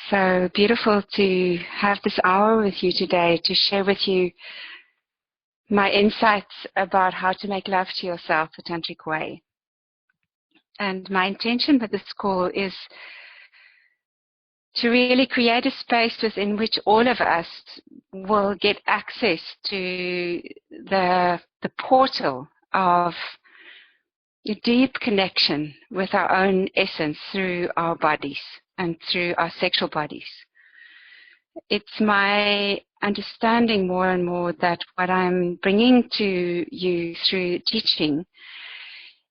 so beautiful to have this hour with you today to share with you my insights about how to make love to yourself the tantric way. And my intention with this call is to really create a space within which all of us will get access to the portal of a deep connection with our own essence through our bodies and through our sexual bodies. It's my understanding more and more that what I'm bringing to you through teaching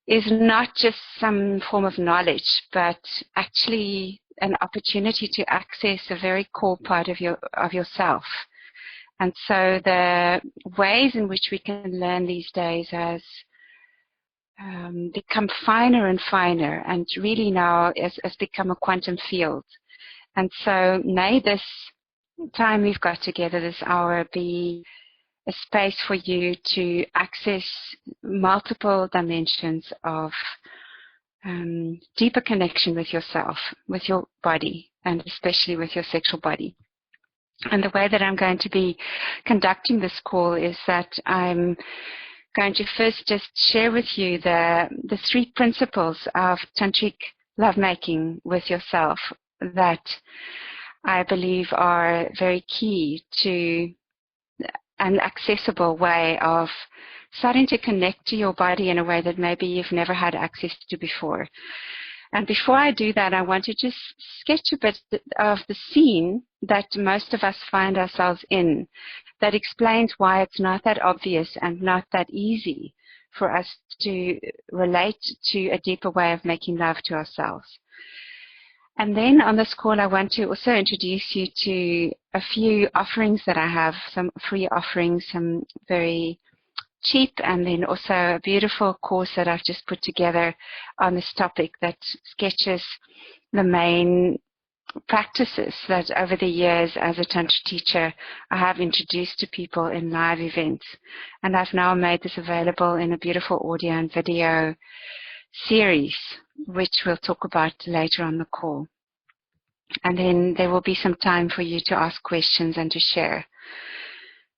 is not just some form of knowledge, but actually an opportunity to access a very core part of yourself. And so the ways in which we can learn these days has become finer and finer, and really now has become a quantum field. And so may this time we've got together, this hour, be a space for you to access multiple dimensions of deeper connection with yourself, with your body, and especially with your sexual body. And the way that I'm going to be conducting this call is that I'm going to first just share with you the 3 principles of tantric lovemaking with yourself that I believe are very key to an accessible way of starting to connect to your body in a way that maybe you've never had access to before. And before I do that, I want to just sketch a bit of the scene that most of us find ourselves in that explains why it's not that obvious and not that easy for us to relate to a deeper way of making love to ourselves. And then on this call, I want to also introduce you to a few offerings that I have, some free offerings, some very cheap, and then also a beautiful course that I've just put together on this topic that sketches the main practices that over the years as a tantra teacher I have introduced to people in live events. And I've now made this available in a beautiful audio and video series, which we'll talk about later on the call. And then there will be some time for you to ask questions and to share.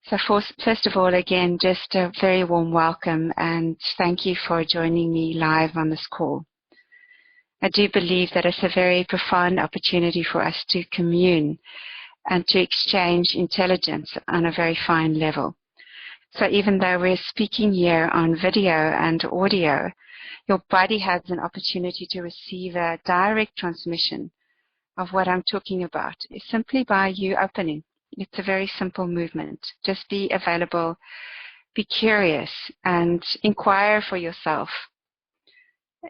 So first of all, again, just a very warm welcome and thank you for joining me live on this call. I do believe that it's a very profound opportunity for us to commune and to exchange intelligence on a very fine level. So even though we're speaking here on video and audio, your body has an opportunity to receive a direct transmission of what I'm talking about simply by you opening. It's a very simple movement. Just be available, be curious, and inquire for yourself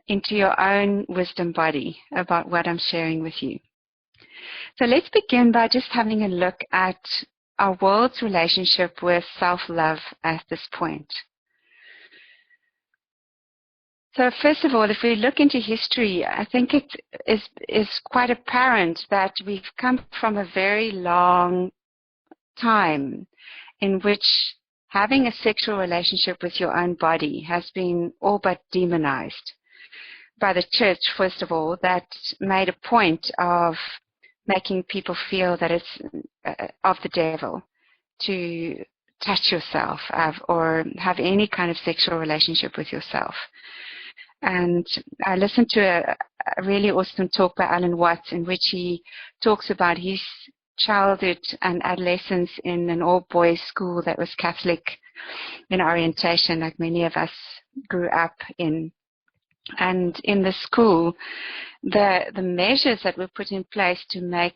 into your own wisdom body about what I'm sharing with you. So let's begin by just having a look at our world's relationship with self-love at this point. So first of all, if we look into history, I think it is quite apparent that we've come from a very long time in which having a sexual relationship with your own body has been all but demonized by the church, first of all, that made a point of making people feel that it's of the devil to touch yourself or have any kind of sexual relationship with yourself. And I listened to a really awesome talk by Alan Watts in which he talks about his childhood and adolescence in an all-boys school that was Catholic in orientation, like many of us grew up in. And in the school, the measures that were put in place to make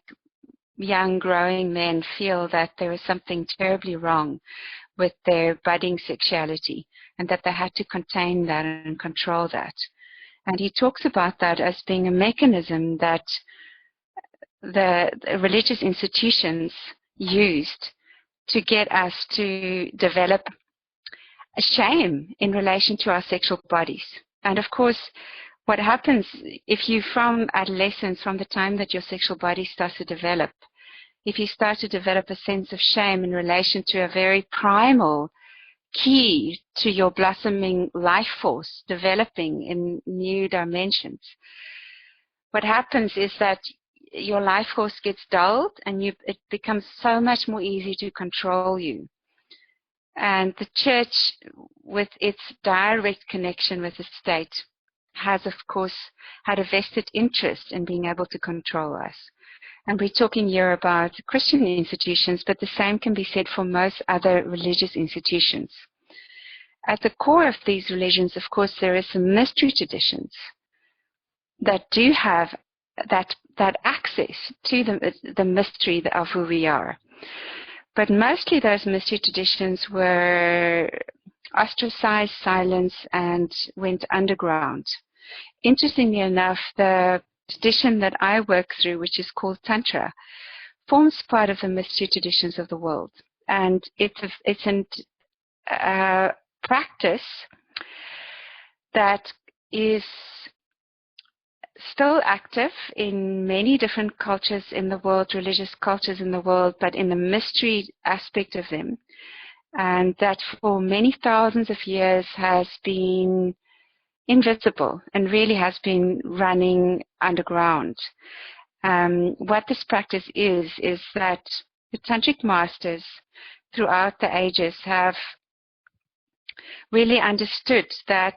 young growing men feel that there was something terribly wrong with their budding sexuality and that they had to contain that and control that. And he talks about that as being a mechanism that the religious institutions used to get us to develop a shame in relation to our sexual bodies. And of course, what happens if you, from adolescence, from the time that your sexual body starts to develop, if you start to develop a sense of shame in relation to a very primal key to your blossoming life force developing in new dimensions, what happens is that your life force gets dulled, and it becomes so much more easy to control you. And the church, with its direct connection with the state, has, of course, had a vested interest in being able to control us. And we're talking here about Christian institutions, but the same can be said for most other religious institutions. At the core of these religions, of course, there are some mystery traditions that do have that access to the mystery of who we are. But mostly those mystery traditions were ostracized, silenced, and went underground. Interestingly enough, the tradition that I work through, which is called tantra, forms part of the mystery traditions of the world. And it's a practice that is still active in many different cultures in the world, religious cultures in the world, but in the mystery aspect of them. And that for many thousands of years has been invisible and really has been running underground. What this practice is that the tantric masters throughout the ages have really understood that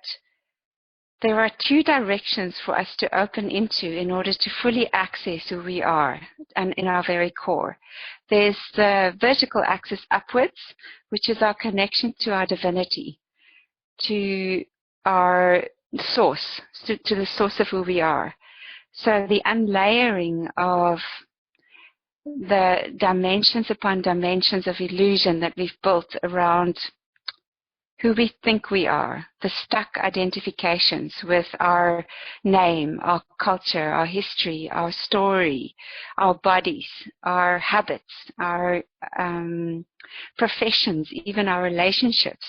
there are two directions for us to open into in order to fully access who we are and in our very core. There's the vertical axis upwards, which is our connection to our divinity, to our source, to the source of who we are. So the unlayering of the dimensions upon dimensions of illusion that we've built around who we think we are, the stuck identifications with our name, our culture, our history, our story, our bodies, our habits, our professions, even our relationships,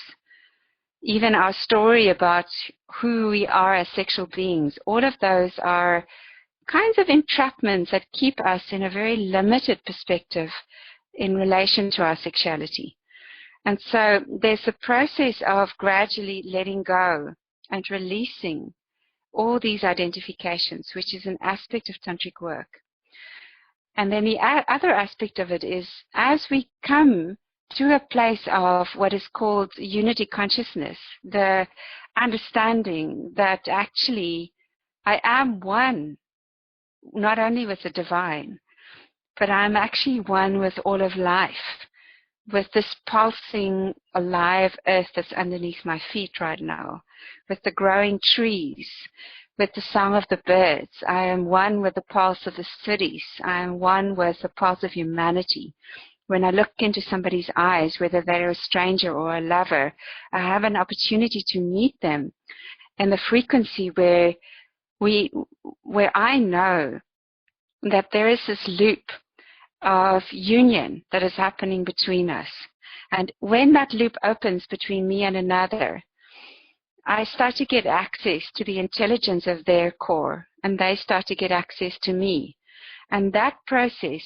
even our story about who we are as sexual beings. All of those are kinds of entrapments that keep us in a very limited perspective in relation to our sexuality. And so there's a process of gradually letting go and releasing all these identifications, which is an aspect of tantric work. And then the other aspect of it is, as we come to a place of what is called unity consciousness, the understanding that actually I am one, not only with the divine, but I'm actually one with all of life, with this pulsing, alive earth that's underneath my feet right now, with the growing trees, with the song of the birds. I am one with the pulse of the cities. I am one with the pulse of humanity. When I look into somebody's eyes, whether they're a stranger or a lover, I have an opportunity to meet them in the frequency where I know that there is this loop of union that is happening between us. And when that loop opens between me and another, I start to get access to the intelligence of their core, and they start to get access to me. And that process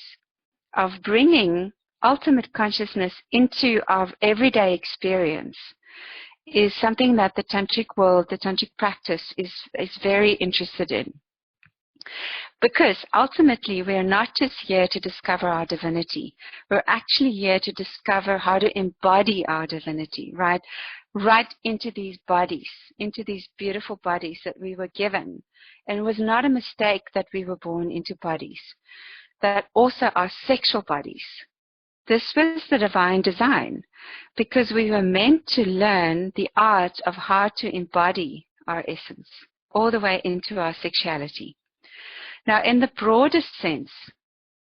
of bringing ultimate consciousness into our everyday experience is something that the tantric world, the tantric practice is very interested in. Because ultimately, we're not just here to discover our divinity. We're actually here to discover how to embody our divinity, right? Right into these bodies, into these beautiful bodies that we were given. And it was not a mistake that we were born into bodies, that also are sexual bodies. This was the divine design, because we were meant to learn the art of how to embody our essence all the way into our sexuality. Now, in the broadest sense,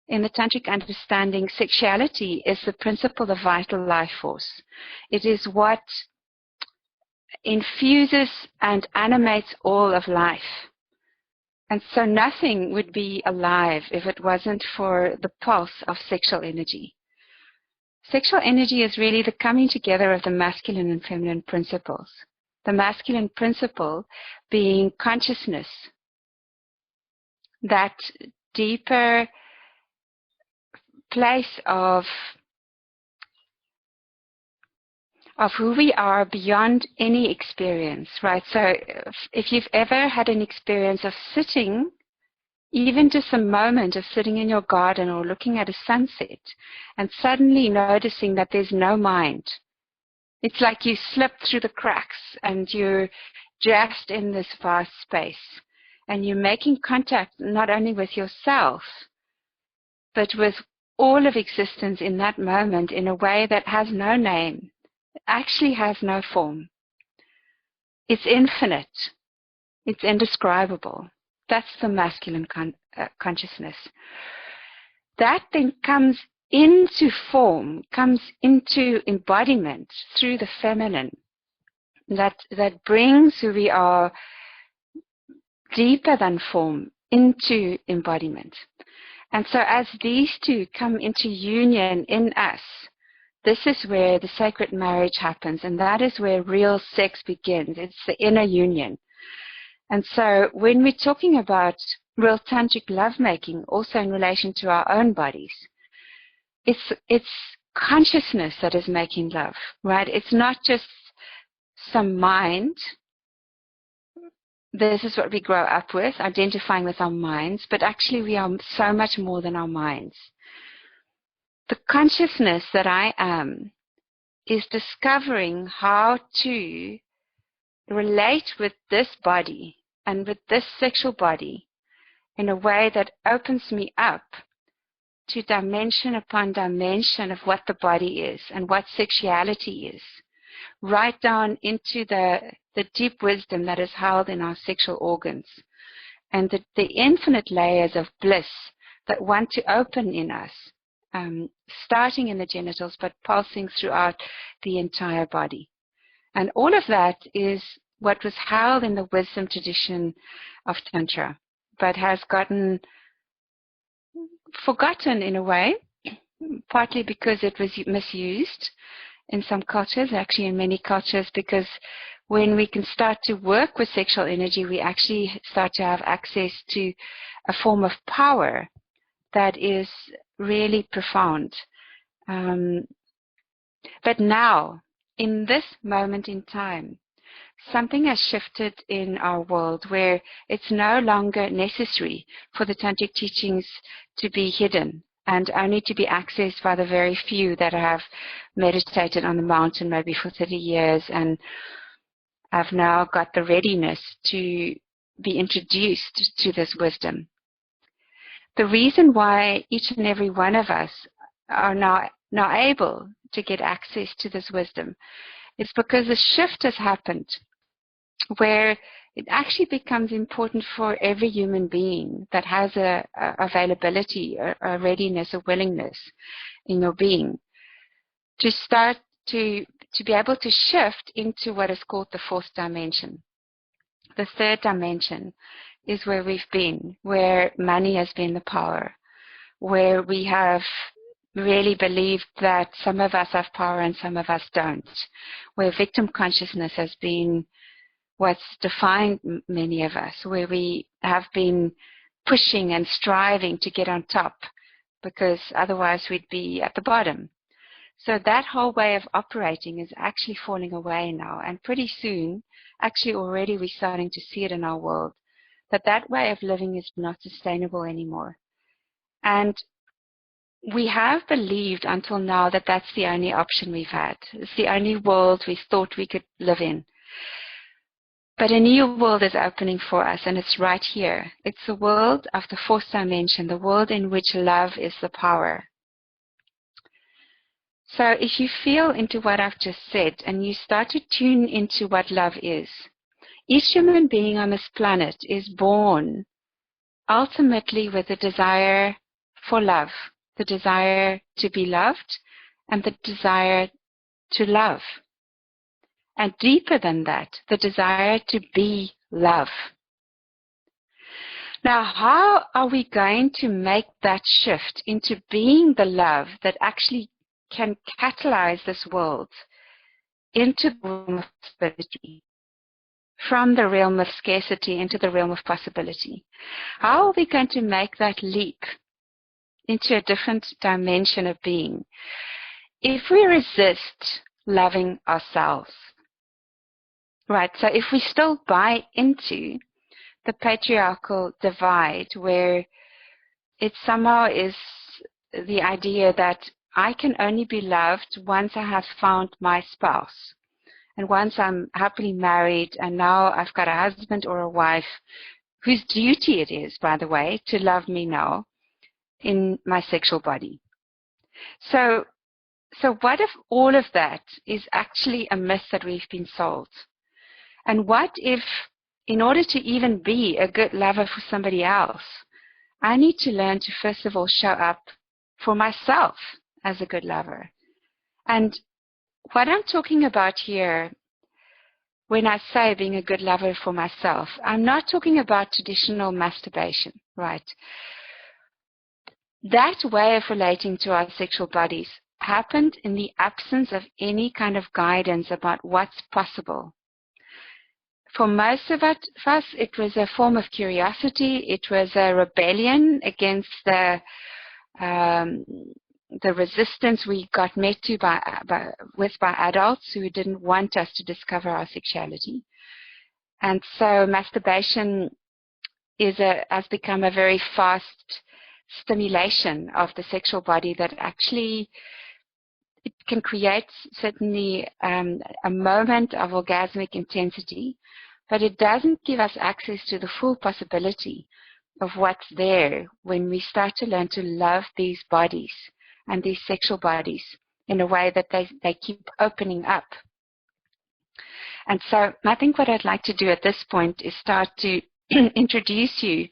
in the tantric understanding, sexuality is the principle of vital life force. It is what infuses and animates all of life. And so nothing would be alive if it wasn't for the pulse of sexual energy. Sexual energy is really the coming together of the masculine and feminine principles. The masculine principle being consciousness, that deeper place of who we are beyond any experience, right? So if you've ever had an experience of sitting even just a moment of sitting in your garden or looking at a sunset and suddenly noticing that there's no mind. It's like you slipped through the cracks and you're just in this vast space and you're making contact not only with yourself, but with all of existence in that moment in a way that has no name, actually has no form. It's infinite. It's indescribable. That's the masculine consciousness. That then comes into form, comes into embodiment through the feminine. That brings who we are deeper than form into embodiment. And so as these two come into union in us, this is where the sacred marriage happens, and that is where real sex begins. It's the inner union. And so when we're talking about real tantric lovemaking, also in relation to our own bodies, it's consciousness that is making love, right? It's not just some mind. This is what we grow up with, identifying with our minds, but actually we are so much more than our minds. The consciousness that I am is discovering how to relate with this body and with this sexual body in a way that opens me up to dimension upon dimension of what the body is and what sexuality is, right down into the deep wisdom that is held in our sexual organs and the infinite layers of bliss that want to open in us, starting in the genitals but pulsing throughout the entire body. And all of that is what was held in the wisdom tradition of Tantra, but has gotten forgotten in a way, partly because it was misused in some cultures, actually in many cultures, because when we can start to work with sexual energy, we actually start to have access to a form of power that is really profound. But now, in this moment in time, something has shifted in our world where it's no longer necessary for the tantric teachings to be hidden and only to be accessed by the very few that have meditated on the mountain maybe for 30 years and have now got the readiness to be introduced to this wisdom. The reason why each and every one of us are now able to get access to this wisdom is because a shift has happened where it actually becomes important for every human being that has a availability, a readiness, a willingness in your being to start to be able to shift into what is called the fourth dimension. The third dimension is where we've been, where money has been the power, where we have really believed that some of us have power and some of us don't, where victim consciousness has been what's defined many of us, where we have been pushing and striving to get on top because otherwise we'd be at the bottom. So that whole way of operating is actually falling away now, and pretty soon, actually already we're starting to see it in our world, that way of living is not sustainable anymore. And we have believed until now that that's the only option we've had. It's the only world we thought we could live in. But a new world is opening for us, and it's right here. It's the world of the fourth dimension, the world in which love is the power. So if you feel into what I've just said and you start to tune into what love is, each human being on this planet is born ultimately with the desire for love, the desire to be loved, and the desire to love. And deeper than that, the desire to be love. Now, how are we going to make that shift into being the love that actually can catalyze this world into the realm of possibility, from the realm of scarcity into the realm of possibility? How are we going to make that leap into a different dimension of being if we resist loving ourselves? Right, so if we still buy into the patriarchal divide, where it somehow is the idea that I can only be loved once I have found my spouse. And once I'm happily married, and now I've got a husband or a wife whose duty it is, by the way, to love me now in my sexual body. So what if all of that is actually a myth that we've been sold? And what if, in order to even be a good lover for somebody else, I need to learn to first of all show up for myself as a good lover? And what I'm talking about here, when I say being a good lover for myself, I'm not talking about traditional masturbation, right? That way of relating to our sexual bodies happened in the absence of any kind of guidance about what's possible. For most of us, it was a form of curiosity. It was a rebellion against the resistance we got met to by adults who didn't want us to discover our sexuality. And so masturbation has become a very fast stimulation of the sexual body that actually it can create certainly a moment of orgasmic intensity, but it doesn't give us access to the full possibility of what's there when we start to learn to love these bodies and these sexual bodies in a way that they keep opening up. And so I think what I'd like to do at this point is start to introduce you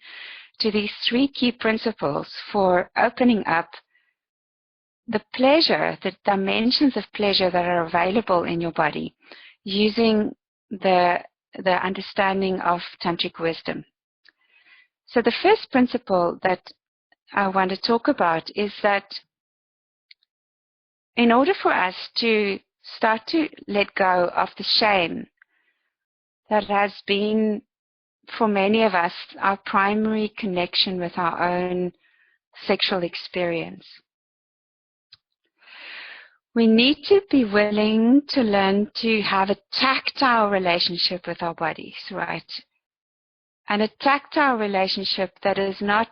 to these 3 key principles for opening up the pleasure, the dimensions of pleasure that are available in your body using the understanding of tantric wisdom. So the first principle that I want to talk about is that in order for us to start to let go of the shame that has been, for many of us, our primary connection with our own sexual experience, we need to be willing to learn to have a tactile relationship with our bodies, right? And a tactile relationship that is not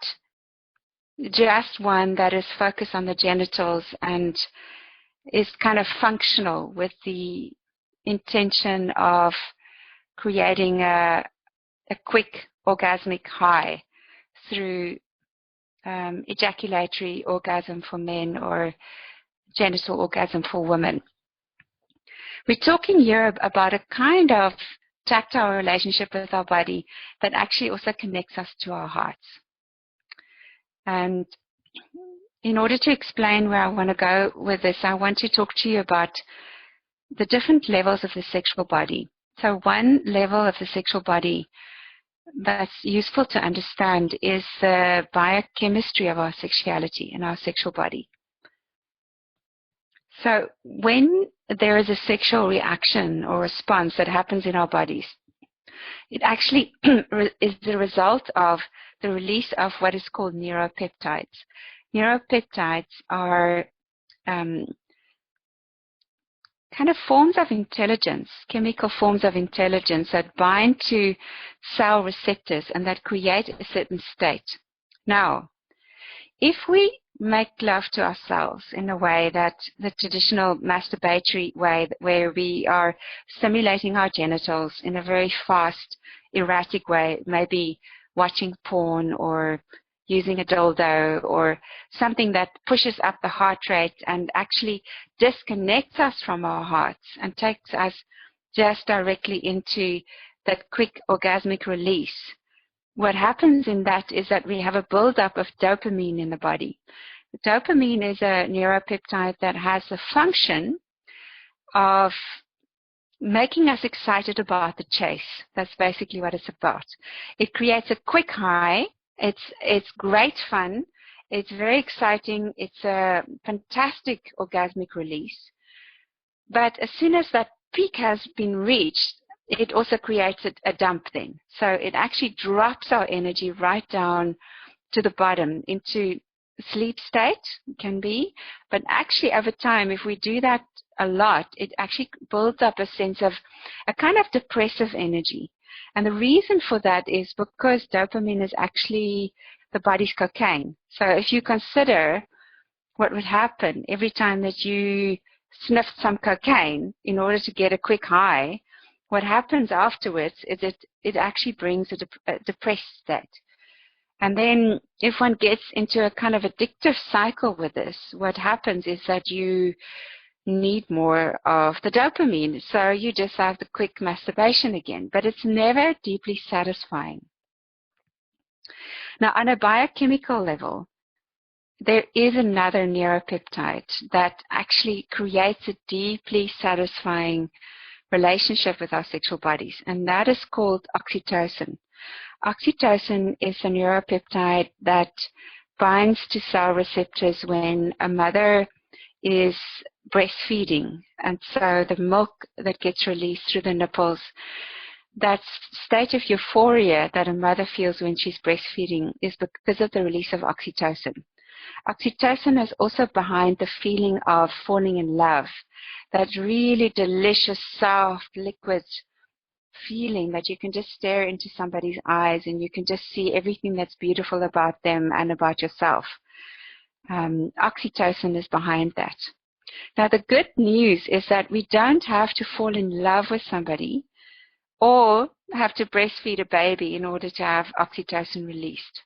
just one that is focused on the genitals and is kind of functional with the intention of creating a quick orgasmic high through ejaculatory orgasm for men or genital orgasm for women. We're talking here about a kind of tactile relationship with our body that actually also connects us to our hearts. And in order to explain where I want to go with this, I want to talk to you about the different levels of the sexual body. So one level of the sexual body that's useful to understand is the biochemistry of our sexuality and our sexual body. So when there is a sexual reaction or response that happens in our bodies, it actually is the result of the release of what is called neuropeptides. Neuropeptides are kind of forms of intelligence, chemical forms of intelligence that bind to cell receptors and that create a certain state. Now, if we make love to ourselves in a way that the traditional masturbatory way, where we are stimulating our genitals in a very fast, erratic way, maybe watching porn or using a dildo or something that pushes up the heart rate and actually disconnects us from our hearts and takes us just directly into that quick orgasmic release, what happens in that is that we have a buildup of dopamine in the body. Dopamine is a neuropeptide that has the function of making us excited about the chase. That's basically what it's about. It creates a quick high. It's great fun. It's very exciting. It's a fantastic orgasmic release. But as soon as that peak has been reached, it also creates a dump then. So it actually drops our energy right down to the bottom into sleep state, can be. But actually over time, if we do that a lot, it actually builds up a sense of a kind of depressive energy. And the reason for that is because dopamine is actually the body's cocaine. So if you consider what would happen every time that you sniffed some cocaine in order to get a quick high, what happens afterwards is it actually brings a depressed state. And then if one gets into a kind of addictive cycle with this, what happens is that you need more of the dopamine. So you just have the quick masturbation again, but it's never deeply satisfying. Now, on a biochemical level, there is another neuropeptide that actually creates a deeply satisfying relationship with our sexual bodies, and that is called oxytocin. Oxytocin is a neuropeptide that binds to cell receptors when a mother is breastfeeding, and so the milk that gets released through the nipples, that state of euphoria that a mother feels when she's breastfeeding is because of the release of oxytocin. Oxytocin is also behind the feeling of falling in love, that really delicious, soft, liquid feeling that you can just stare into somebody's eyes and you can just see everything that's beautiful about them and about yourself. Oxytocin is behind that. Now, the good news is that we don't have to fall in love with somebody or have to breastfeed a baby in order to have oxytocin released.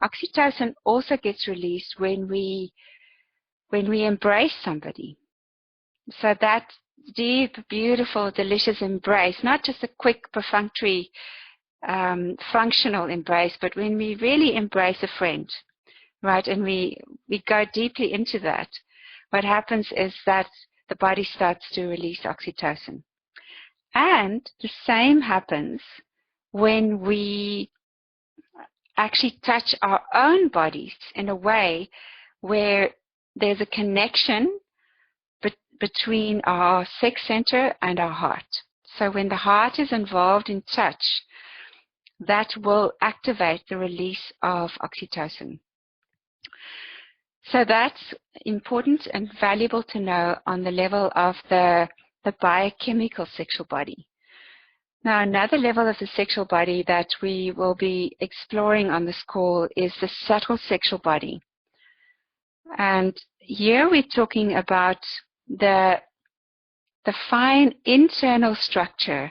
Oxytocin also gets released when we embrace somebody. So that deep, beautiful, delicious embrace, not just a quick, perfunctory, functional embrace, but when we really embrace a friend, right, and we go deeply into that, what happens is that the body starts to release oxytocin. And the same happens when we actually touch our own bodies in a way where there's a connection between our sex center and our heart. So when the heart is involved in touch, that will activate the release of oxytocin. So that's important and valuable to know on the level of the biochemical sexual body. Now, another level of the sexual body that we will be exploring on this call is the subtle sexual body. And here we're talking about the fine internal structure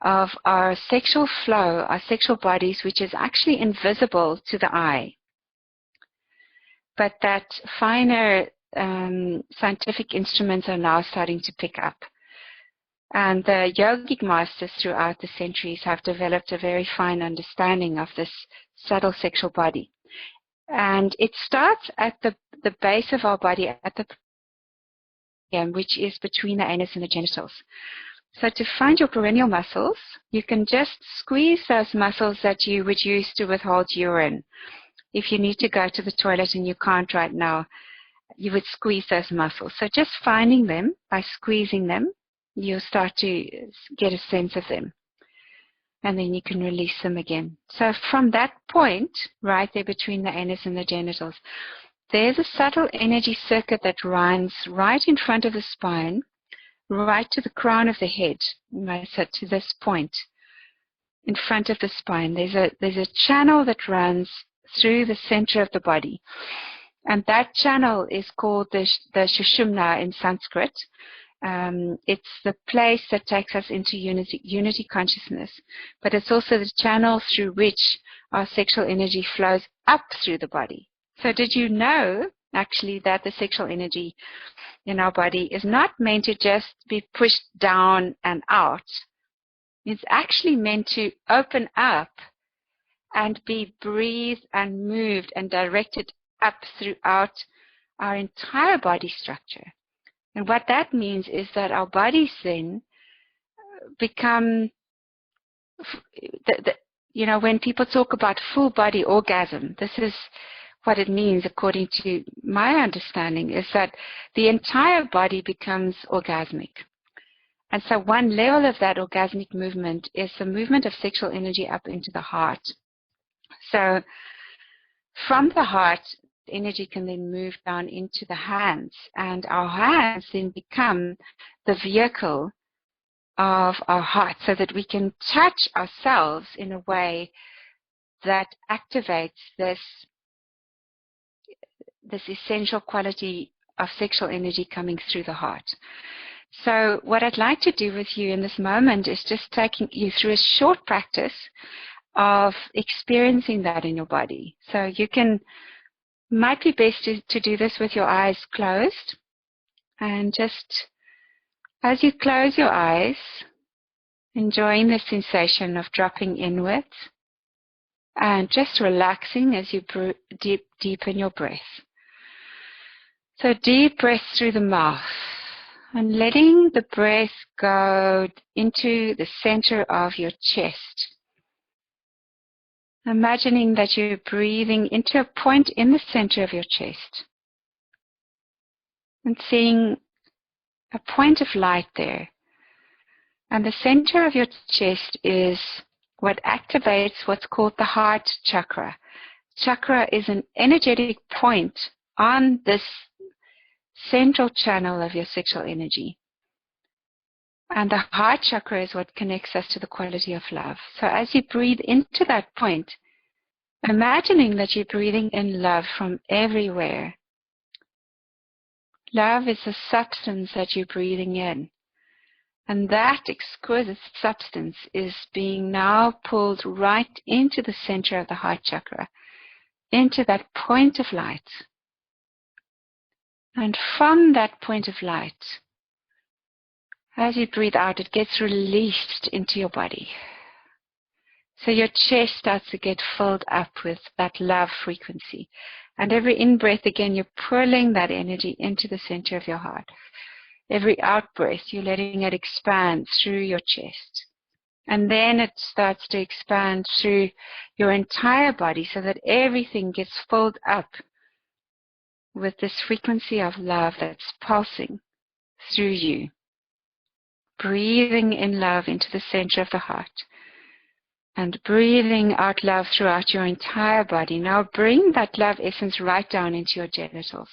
of our sexual flow, our sexual bodies, which is actually invisible to the eye. But that finer scientific instruments are now starting to pick up. And the yogic masters throughout the centuries have developed a very fine understanding of this subtle sexual body. And it starts at the base of our body, at the which is between the anus and the genitals. So to find your perineal muscles, you can just squeeze those muscles that you would use to withhold urine. If you need to go to the toilet and you can't right now, you would squeeze those muscles. So just finding them by squeezing them, you'll start to get a sense of them. And then you can release them again. So from that point, right there between the anus and the genitals, there's a subtle energy circuit that runs right in front of the spine, right to the crown of the head, right, so to this point in front of the spine. There's a channel that runs through the center of the body. And that channel is called the Sushumna in Sanskrit. It's the place that takes us into unity consciousness, but it's also the channel through which our sexual energy flows up through the body. So did you know, actually, that the sexual energy in our body is not meant to just be pushed down and out? It's actually meant to open up and be breathed and moved and directed up throughout our entire body structure. And what that means is that our bodies then become, when people talk about full body orgasm, this is what it means, according to my understanding, is that the entire body becomes orgasmic. And so one level of that orgasmic movement is the movement of sexual energy up into the heart. So from the heart, energy can then move down into the hands, and our hands then become the vehicle of our heart so that we can touch ourselves in a way that activates this essential quality of sexual energy coming through the heart. So what I'd like to do with you in this moment is just taking you through a short practice of experiencing that in your body. So you might be best to do this with your eyes closed, and just as you close your eyes, enjoying the sensation of dropping inwards and just relaxing as you deepen your breath. So deep breath through the mouth and letting the breath go into the center of your chest. Imagining that you're breathing into a point in the center of your chest and seeing a point of light there. And the center of your chest is what activates what's called the heart chakra. Chakra is an energetic point on this central channel of your sexual energy. And the heart chakra is what connects us to the quality of love. So as you breathe into that point, imagining that you're breathing in love from everywhere. Love is the substance that you're breathing in. And that exquisite substance is being now pulled right into the center of the heart chakra, into that point of light. And from that point of light, as you breathe out, it gets released into your body. So your chest starts to get filled up with that love frequency. And every in-breath, again, you're pulling that energy into the center of your heart. Every out-breath, you're letting it expand through your chest. And then it starts to expand through your entire body so that everything gets filled up with this frequency of love that's pulsing through you. Breathing in love into the center of the heart. And breathing out love throughout your entire body. Now bring that love essence right down into your genitals.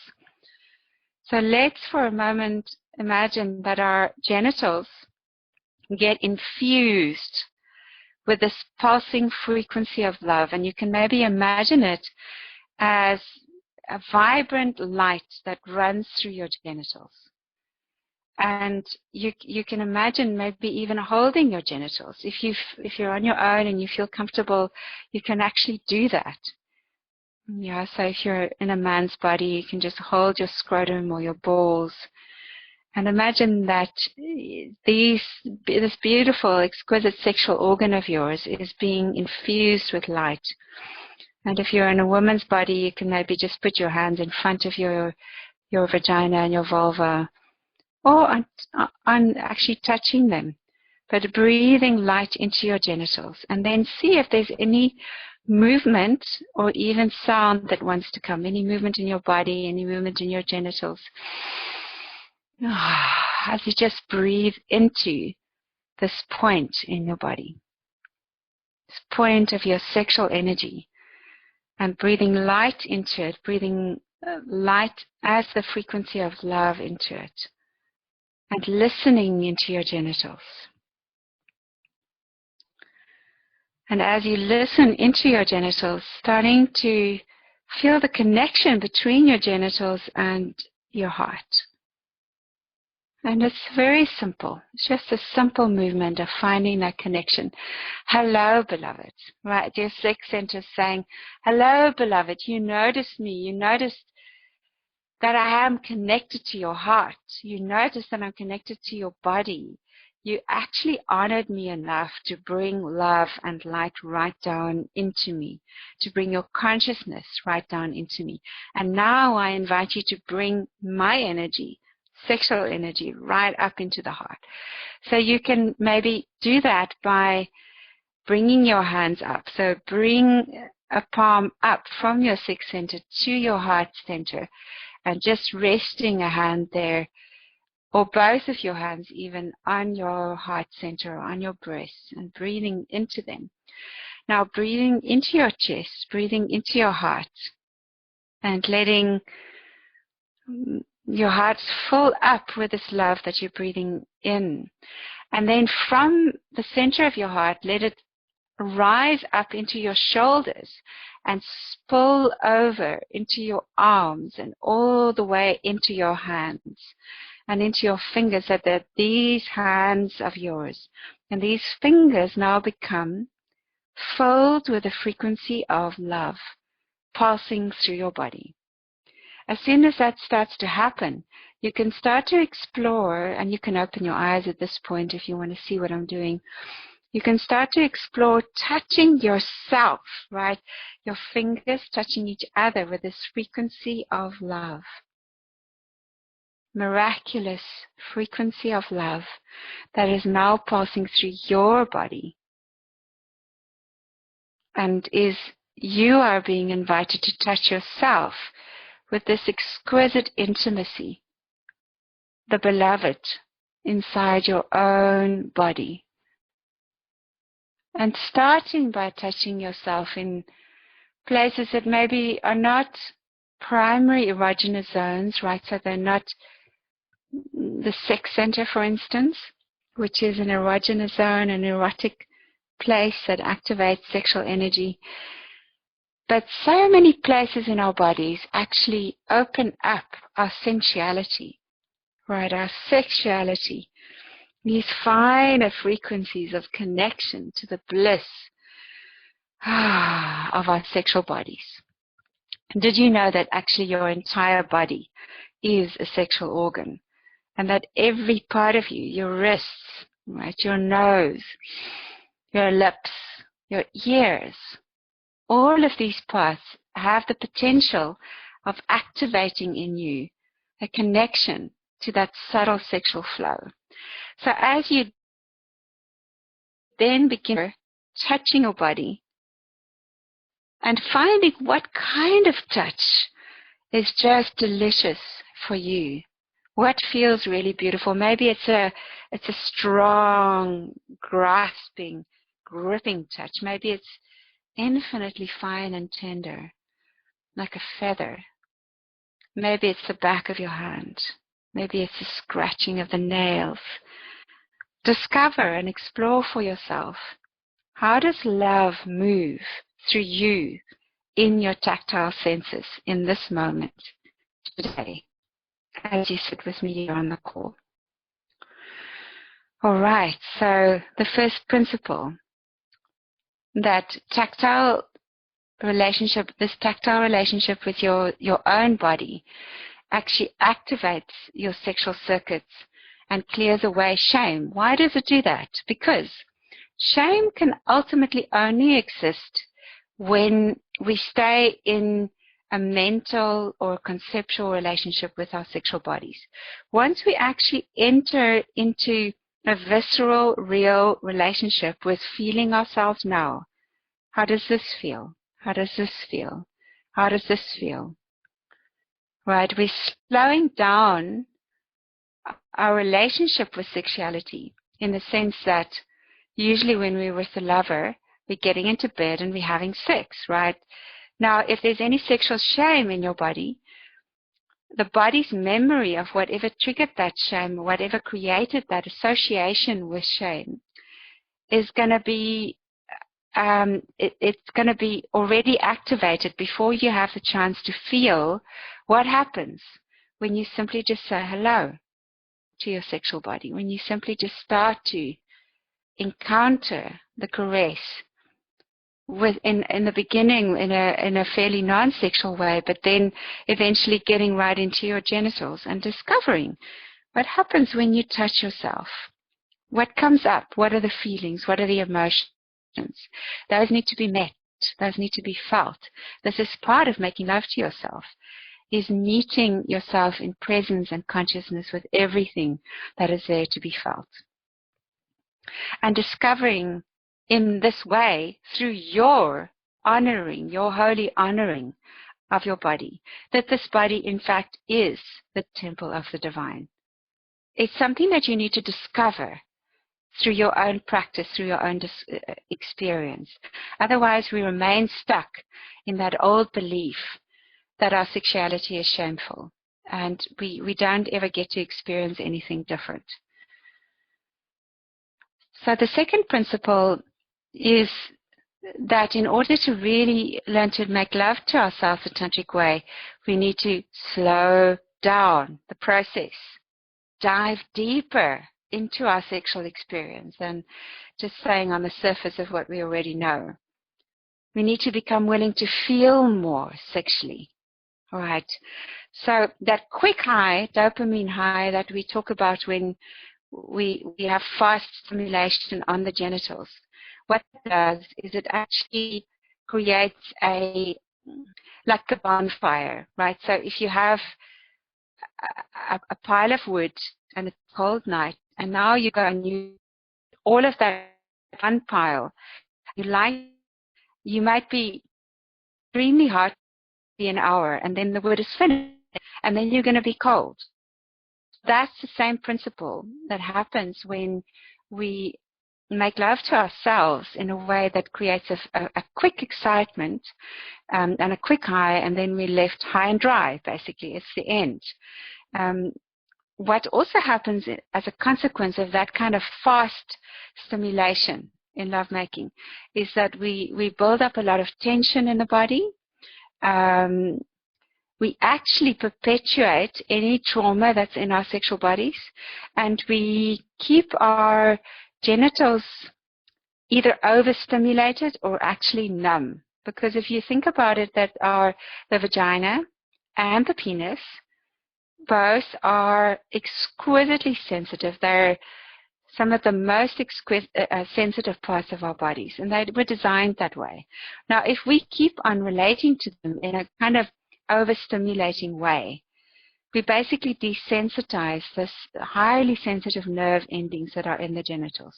So let's for a moment imagine that our genitals get infused with this pulsing frequency of love. And you can maybe imagine it as a vibrant light that runs through your genitals. And you can imagine maybe even holding your genitals. If you're on your own and you feel comfortable, you can actually do that. Yeah, so if you're in a man's body, you can just hold your scrotum or your balls. And imagine that this beautiful, exquisite sexual organ of yours is being infused with light. And if you're in a woman's body, you can maybe just put your hands in front of your vagina and your vulva, or on actually touching them, but breathing light into your genitals. And then see if there's any movement or even sound that wants to come, any movement in your body, any movement in your genitals. As you just breathe into this point in your body, this point of your sexual energy, and breathing light into it, breathing light as the frequency of love into it, and listening into your genitals. And as you listen into your genitals, starting to feel the connection between your genitals and your heart. And it's very simple. It's just a simple movement of finding that connection. Hello, beloved. Right? Your sex center is saying, hello, beloved. You noticed me. You noticed that I am connected to your heart. You noticed that I'm connected to your body. You actually honored me enough to bring love and light right down into me, to bring your consciousness right down into me. And now I invite you to bring my energy, sexual energy, right up into the heart. So you can maybe do that by bringing your hands up. So bring a palm up from your sex center to your heart center and just resting a hand there, or both of your hands even on your heart center or on your breast, and breathing into them. Now breathing into your chest, breathing into your heart, and letting your heart fill up with this love that you're breathing in. And then from the center of your heart, let it rise up into your shoulders and spill over into your arms and all the way into your hands and into your fingers, so that these hands of yours and these fingers now become filled with the frequency of love pulsing through your body. As soon as that starts to happen, you can start to explore, and you can open your eyes at this point if you want to see what I'm doing. You can start to explore touching yourself, right? Your fingers touching each other with this frequency of love. Miraculous frequency of love that is now passing through your body. And you are being invited to touch yourself with this exquisite intimacy, the beloved inside your own body. And starting by touching yourself in places that maybe are not primary erogenous zones, right? So they're not the sex center, for instance, which is an erogenous zone, an erotic place that activates sexual energy. But so many places in our bodies actually open up our sensuality, right? Our sexuality. These finer frequencies of connection to the bliss of our sexual bodies. Did you know that actually your entire body is a sexual organ? And that every part of you, your wrists, right, your nose, your lips, your ears, all of these parts have the potential of activating in you a connection to that subtle sexual flow. So as you then begin touching your body and finding what kind of touch is just delicious for you, what feels really beautiful. Maybe it's a strong, grasping, gripping touch. Maybe it's infinitely fine and tender, like a feather. Maybe it's the back of your hand. Maybe it's the scratching of the nails. Discover and explore for yourself. How does love move through you in your tactile senses in this moment today, as you sit with me here on the call? All right, so the first principle, that tactile relationship, this tactile relationship with your own body actually activates your sexual circuits and clears away shame. Why does it do that? Because shame can ultimately only exist when we stay in a mental or conceptual relationship with our sexual bodies. Once we actually enter into a visceral, real relationship with feeling ourselves now, how does this feel? How does this feel? How does this feel? Right? We're slowing down our relationship with sexuality in the sense that usually when we're with a lover, we're getting into bed and we're having sex, right? Now, if there's any sexual shame in your body, the body's memory of whatever triggered that shame, whatever created that association with shame, is going to be it's going to be already activated before you have the chance to feel what happens when you simply just say hello to your sexual body, when you simply just start to encounter the caress in the beginning in a fairly non-sexual way, but then eventually getting right into your genitals and discovering what happens when you touch yourself. What comes up? What are the feelings? What are the emotions? Those need to be met. Those need to be felt. This is part of making love to yourself, is meeting yourself in presence and consciousness with everything that is there to be felt. And discovering in this way, through your honoring, your holy honoring of your body, that this body in fact is the temple of the divine. It's something that you need to discover through your own practice, through your own experience. Otherwise, we remain stuck in that old belief that our sexuality is shameful, and we don't ever get to experience anything different. So the second principle is that in order to really learn to make love to ourselves the tantric way, we need to slow down the process, dive deeper into our sexual experience than just staying on the surface of what we already know. We need to become willing to feel more sexually. All right. So that quick high, dopamine high that we talk about when we have fast stimulation on the genitals, what it does is it actually creates like a bonfire, right? So if you have a pile of wood and it's a cold night, and now you go and you all of that one pile, you might be extremely hot for an hour, and then the wood is finished, and then you're going to be cold. That's the same principle that happens when we make love to ourselves in a way that creates a quick excitement and a quick high, and then we're left high and dry, basically. It's the end. What also happens as a consequence of that kind of fast stimulation in lovemaking is that we build up a lot of tension in the body. We actually perpetuate any trauma that's in our sexual bodies, and we keep our genitals either overstimulated or actually numb. Because if you think about it, that the vagina and the penis both are exquisitely sensitive. They're some of the most sensitive parts of our bodies, and they were designed that way. Now, if we keep on relating to them in a kind of overstimulating way, we basically desensitize this highly sensitive nerve endings that are in the genitals.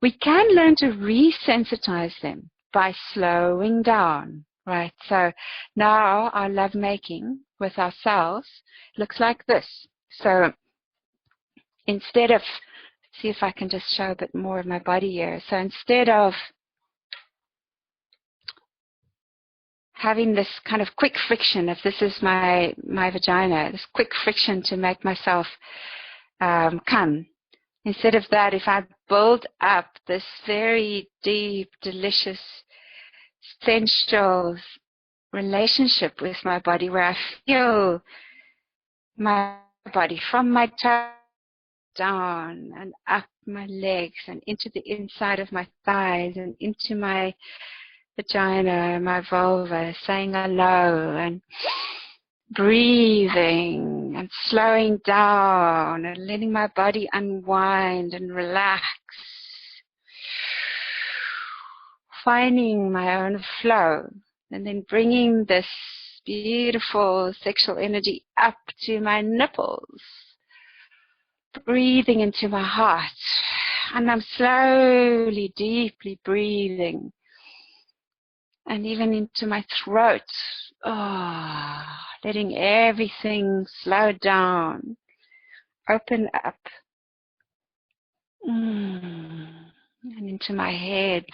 We can learn to resensitize them by slowing down, right? So now our lovemaking with ourselves looks like this. So instead of, see if I can just show a bit more of my body here. So instead of having this kind of quick friction, if this is my vagina, this quick friction to make myself come, instead of that, if I build up this very deep, delicious, sensual relationship with my body where I feel my body from my toes down and up my legs and into the inside of my thighs and into my vagina, my vulva, saying hello and breathing and slowing down and letting my body unwind and relax, finding my own flow, and then bringing this beautiful sexual energy up to my nipples, breathing into my heart, and I'm slowly, deeply breathing, and even into my throat, letting everything slow down, open up, and into my head.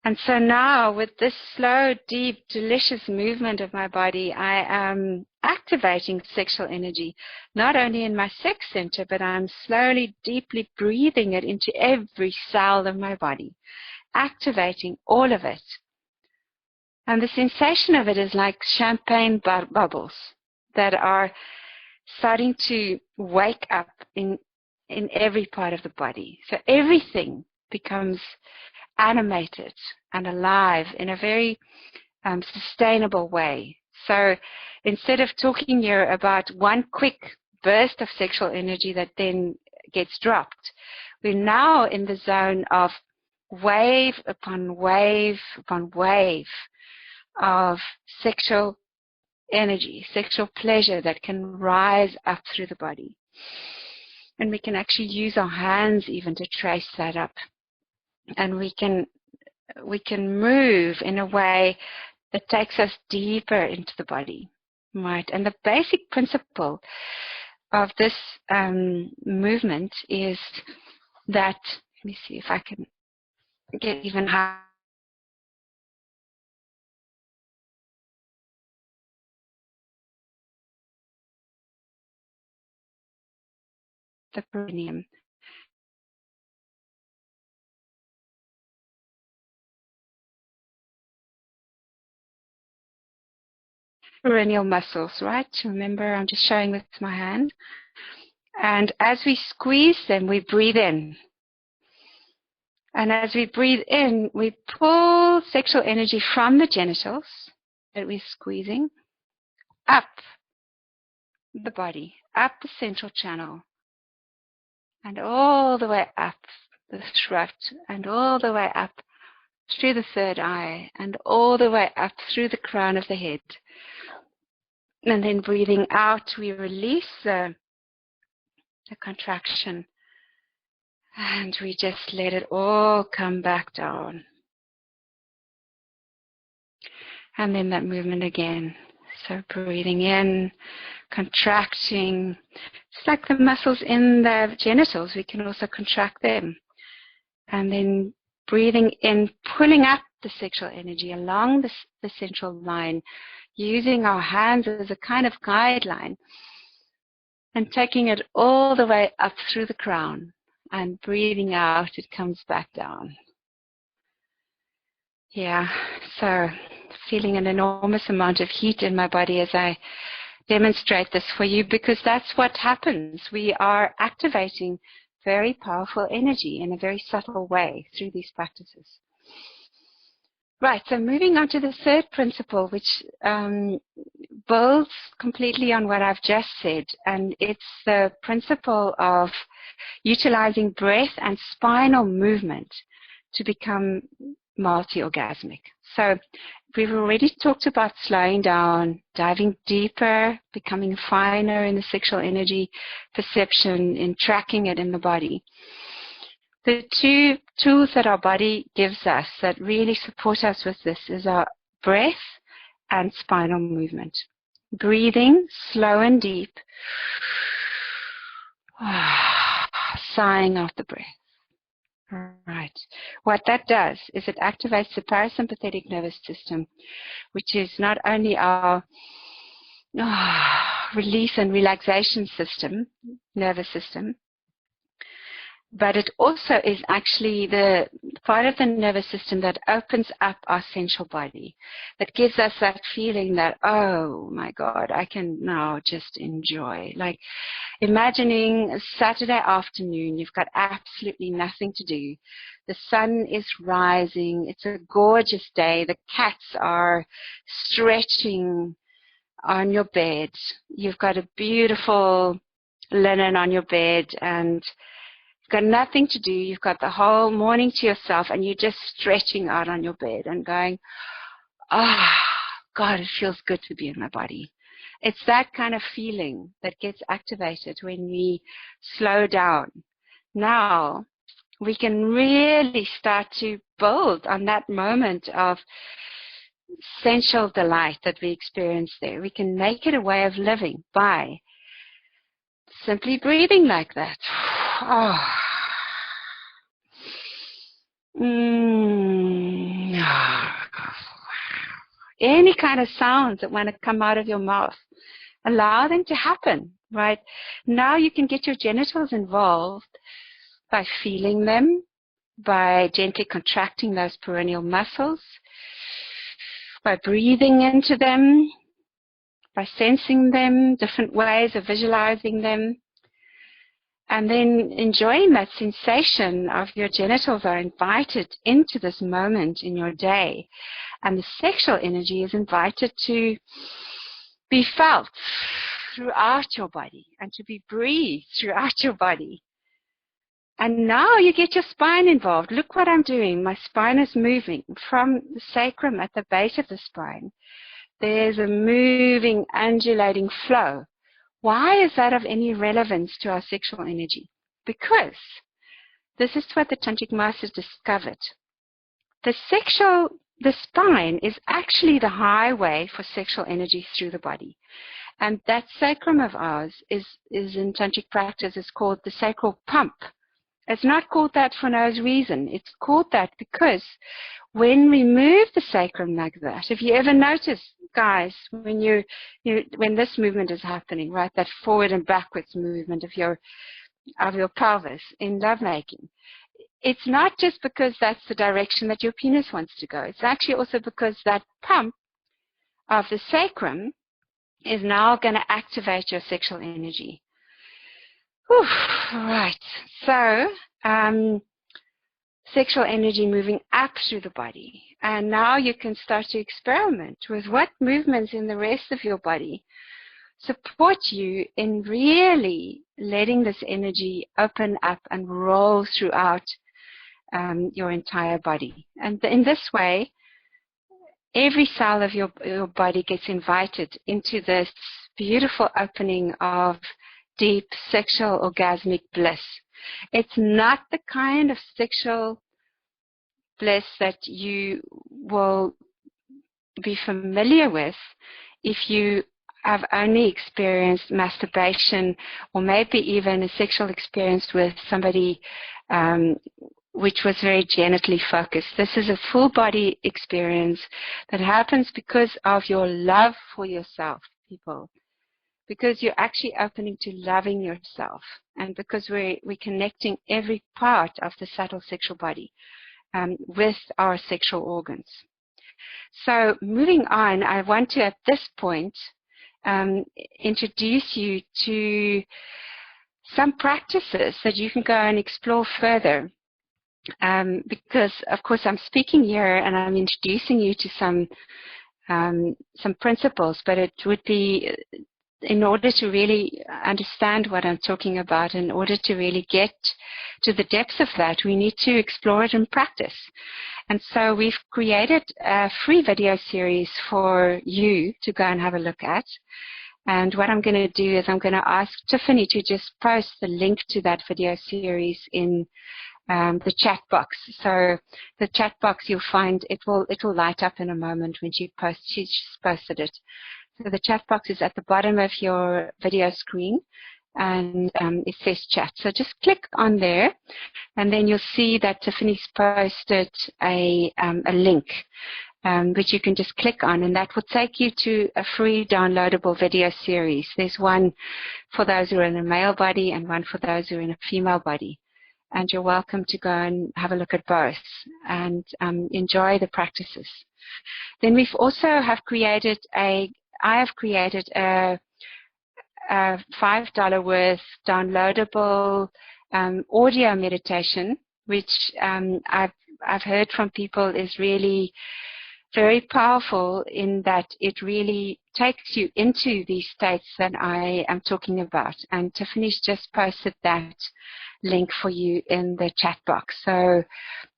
And so now, with this slow, deep, delicious movement of my body, I am activating sexual energy, not only in my sex center, but I'm slowly, deeply breathing it into every cell of my body, activating all of it. And the sensation of it is like champagne bubbles that are starting to wake up in every part of the body. So everything becomes animated and alive in a very sustainable way. So instead of talking here about one quick burst of sexual energy that then gets dropped, we're now in the zone of wave upon wave upon wave of sexual energy, sexual pleasure that can rise up through the body. And we can actually use our hands even to trace that up. And we can move in a way that takes us deeper into the body, right? And the basic principle of this movement is that, let me see if I can get even higher. The perineum. perineal muscles, right? Remember, I'm just showing with my hand. And as we squeeze them, we breathe in. And as we breathe in, we pull sexual energy from the genitals that we're squeezing up the body, up the central channel, and all the way up the throat, and all the way up through the third eye, and all the way up through the crown of the head. And then breathing out, we release the contraction, and we just let it all come back down. And then that movement again. So breathing in, contracting. It's like the muscles in the genitals. We can also contract them. And then breathing in, pulling up the sexual energy along the central line, using our hands as a kind of guideline, and taking it all the way up through the crown. And breathing out, it comes back down. Yeah, so feeling an enormous amount of heat in my body as I demonstrate this for you, because that's what happens. We are activating very powerful energy in a very subtle way through these practices. Right, so moving on to the third principle, which builds completely on what I've just said, and it's the principle of utilizing breath and spinal movement to become multi-orgasmic. So we've already talked about slowing down, diving deeper, becoming finer in the sexual energy perception, in tracking it in the body. The two tools that our body gives us that really support us with this is our breath and spinal movement. Breathing slow and deep, sighing out the breath. Right. What that does is it activates the parasympathetic nervous system, which is not only our release and relaxation system, nervous system, but it also is actually the part of the nervous system that opens up our sensual body, that gives us that feeling that, oh my God, I can now just enjoy. Like imagining a Saturday afternoon, you've got absolutely nothing to do. The sun is rising. It's a gorgeous day. The cats are stretching on your bed. You've got a beautiful linen on your bed, and you've got nothing to do. You've got the whole morning to yourself, and you're just stretching out on your bed and going, God, it feels good to be in my body. It's that kind of feeling that gets activated when we slow down. Now, we can really start to build on that moment of sensual delight that we experience there. We can make it a way of living by simply breathing like that. Any kind of sounds that want to come out of your mouth, allow them to happen, right? Now you can get your genitals involved by feeling them, by gently contracting those perineal muscles, by breathing into them, by sensing them, different ways of visualizing them, and then enjoying that sensation of your genitals are invited into this moment in your day, and the sexual energy is invited to be felt throughout your body and to be breathed throughout your body. And now you get your spine involved. Look what I'm doing. My spine is moving from the sacrum at the base of the spine. There's a moving, undulating flow. Why is that of any relevance to our sexual energy? Because this is what the tantric masters discovered. The spine is actually the highway for sexual energy through the body. And that sacrum of ours is in tantric practice is called the sacral pump. It's not called that for no reason. It's called that because when we move the sacrum like that, if you ever notice, guys, when when this movement is happening, right, that forward and backwards movement of your pelvis in lovemaking, it's not just because that's the direction that your penis wants to go. It's actually also because that pump of the sacrum is now going to activate your sexual energy. Whew, right. So, sexual energy moving up through the body. And now you can start to experiment with what movements in the rest of your body support you in really letting this energy open up and roll throughout your entire body. And in this way, every cell of your body gets invited into this beautiful opening of deep sexual orgasmic bliss. It's not the kind of sexual bliss that you will be familiar with if you have only experienced masturbation or maybe even a sexual experience with somebody which was very genitally focused. This is a full body experience that happens because of your love for yourself, people. Because you're actually opening to loving yourself, and because we're connecting every part of the subtle sexual body with our sexual organs. So moving on, I want to at this point introduce you to some practices that you can go and explore further. Because of course I'm speaking here and I'm introducing you to some principles, but it would be, in order to really understand what I'm talking about, in order to really get to the depths of that, we need to explore it in practice. And so we've created a free video series for you to go and have a look at. And what I'm going to do is I'm going to ask Tiffany to just post the link to that video series in the chat box. So the chat box, you'll find it will light up in a moment when she's posted it. So the chat box is at the bottom of your video screen, and it says chat. So just click on there, and then you'll see that Tiffany's posted a link, which you can just click on, and that will take you to a free downloadable video series. There's one for those who are in a male body and one for those who are in a female body. And you're welcome to go and have a look at both and enjoy the practices. Then we've also created a $5 worth downloadable audio meditation, which I've heard from people is really very powerful in that it really takes you into these states that I am talking about. And Tiffany's just posted that link for you in the chat box. So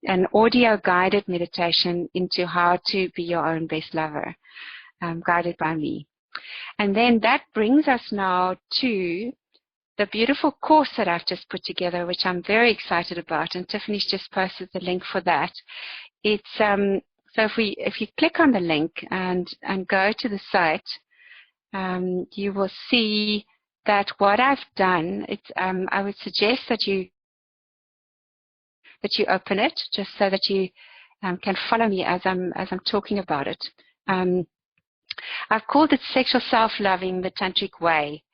an audio guided meditation into how to be your own best lover, guided by me. And then that brings us now to the beautiful course that I've just put together, which I'm very excited about, and Tiffany's just posted the link for that. It's so if you click on the link and go to the site, you will see that what I've done, I would suggest that you open it just so that you can follow me as I'm talking about it. I've called it Sexual Self-Loving the Tantric Way,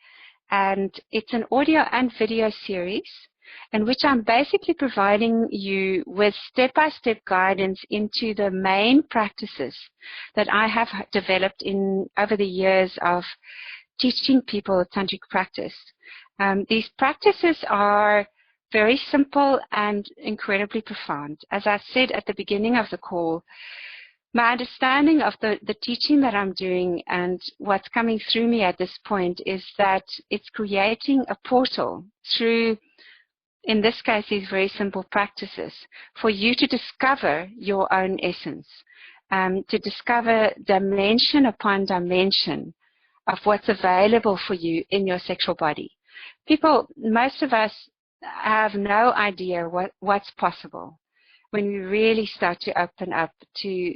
and it's an audio and video series in which I'm basically providing you with step-by-step guidance into the main practices that I have developed over the years of teaching people tantric practice. These practices are very simple and incredibly profound. As I said at the beginning of the call, my understanding of the teaching that I'm doing and what's coming through me at this point is that it's creating a portal through, in this case, these very simple practices for you to discover your own essence, to discover dimension upon dimension of what's available for you in your sexual body. People, most of us have no idea what's possible when we really start to open up to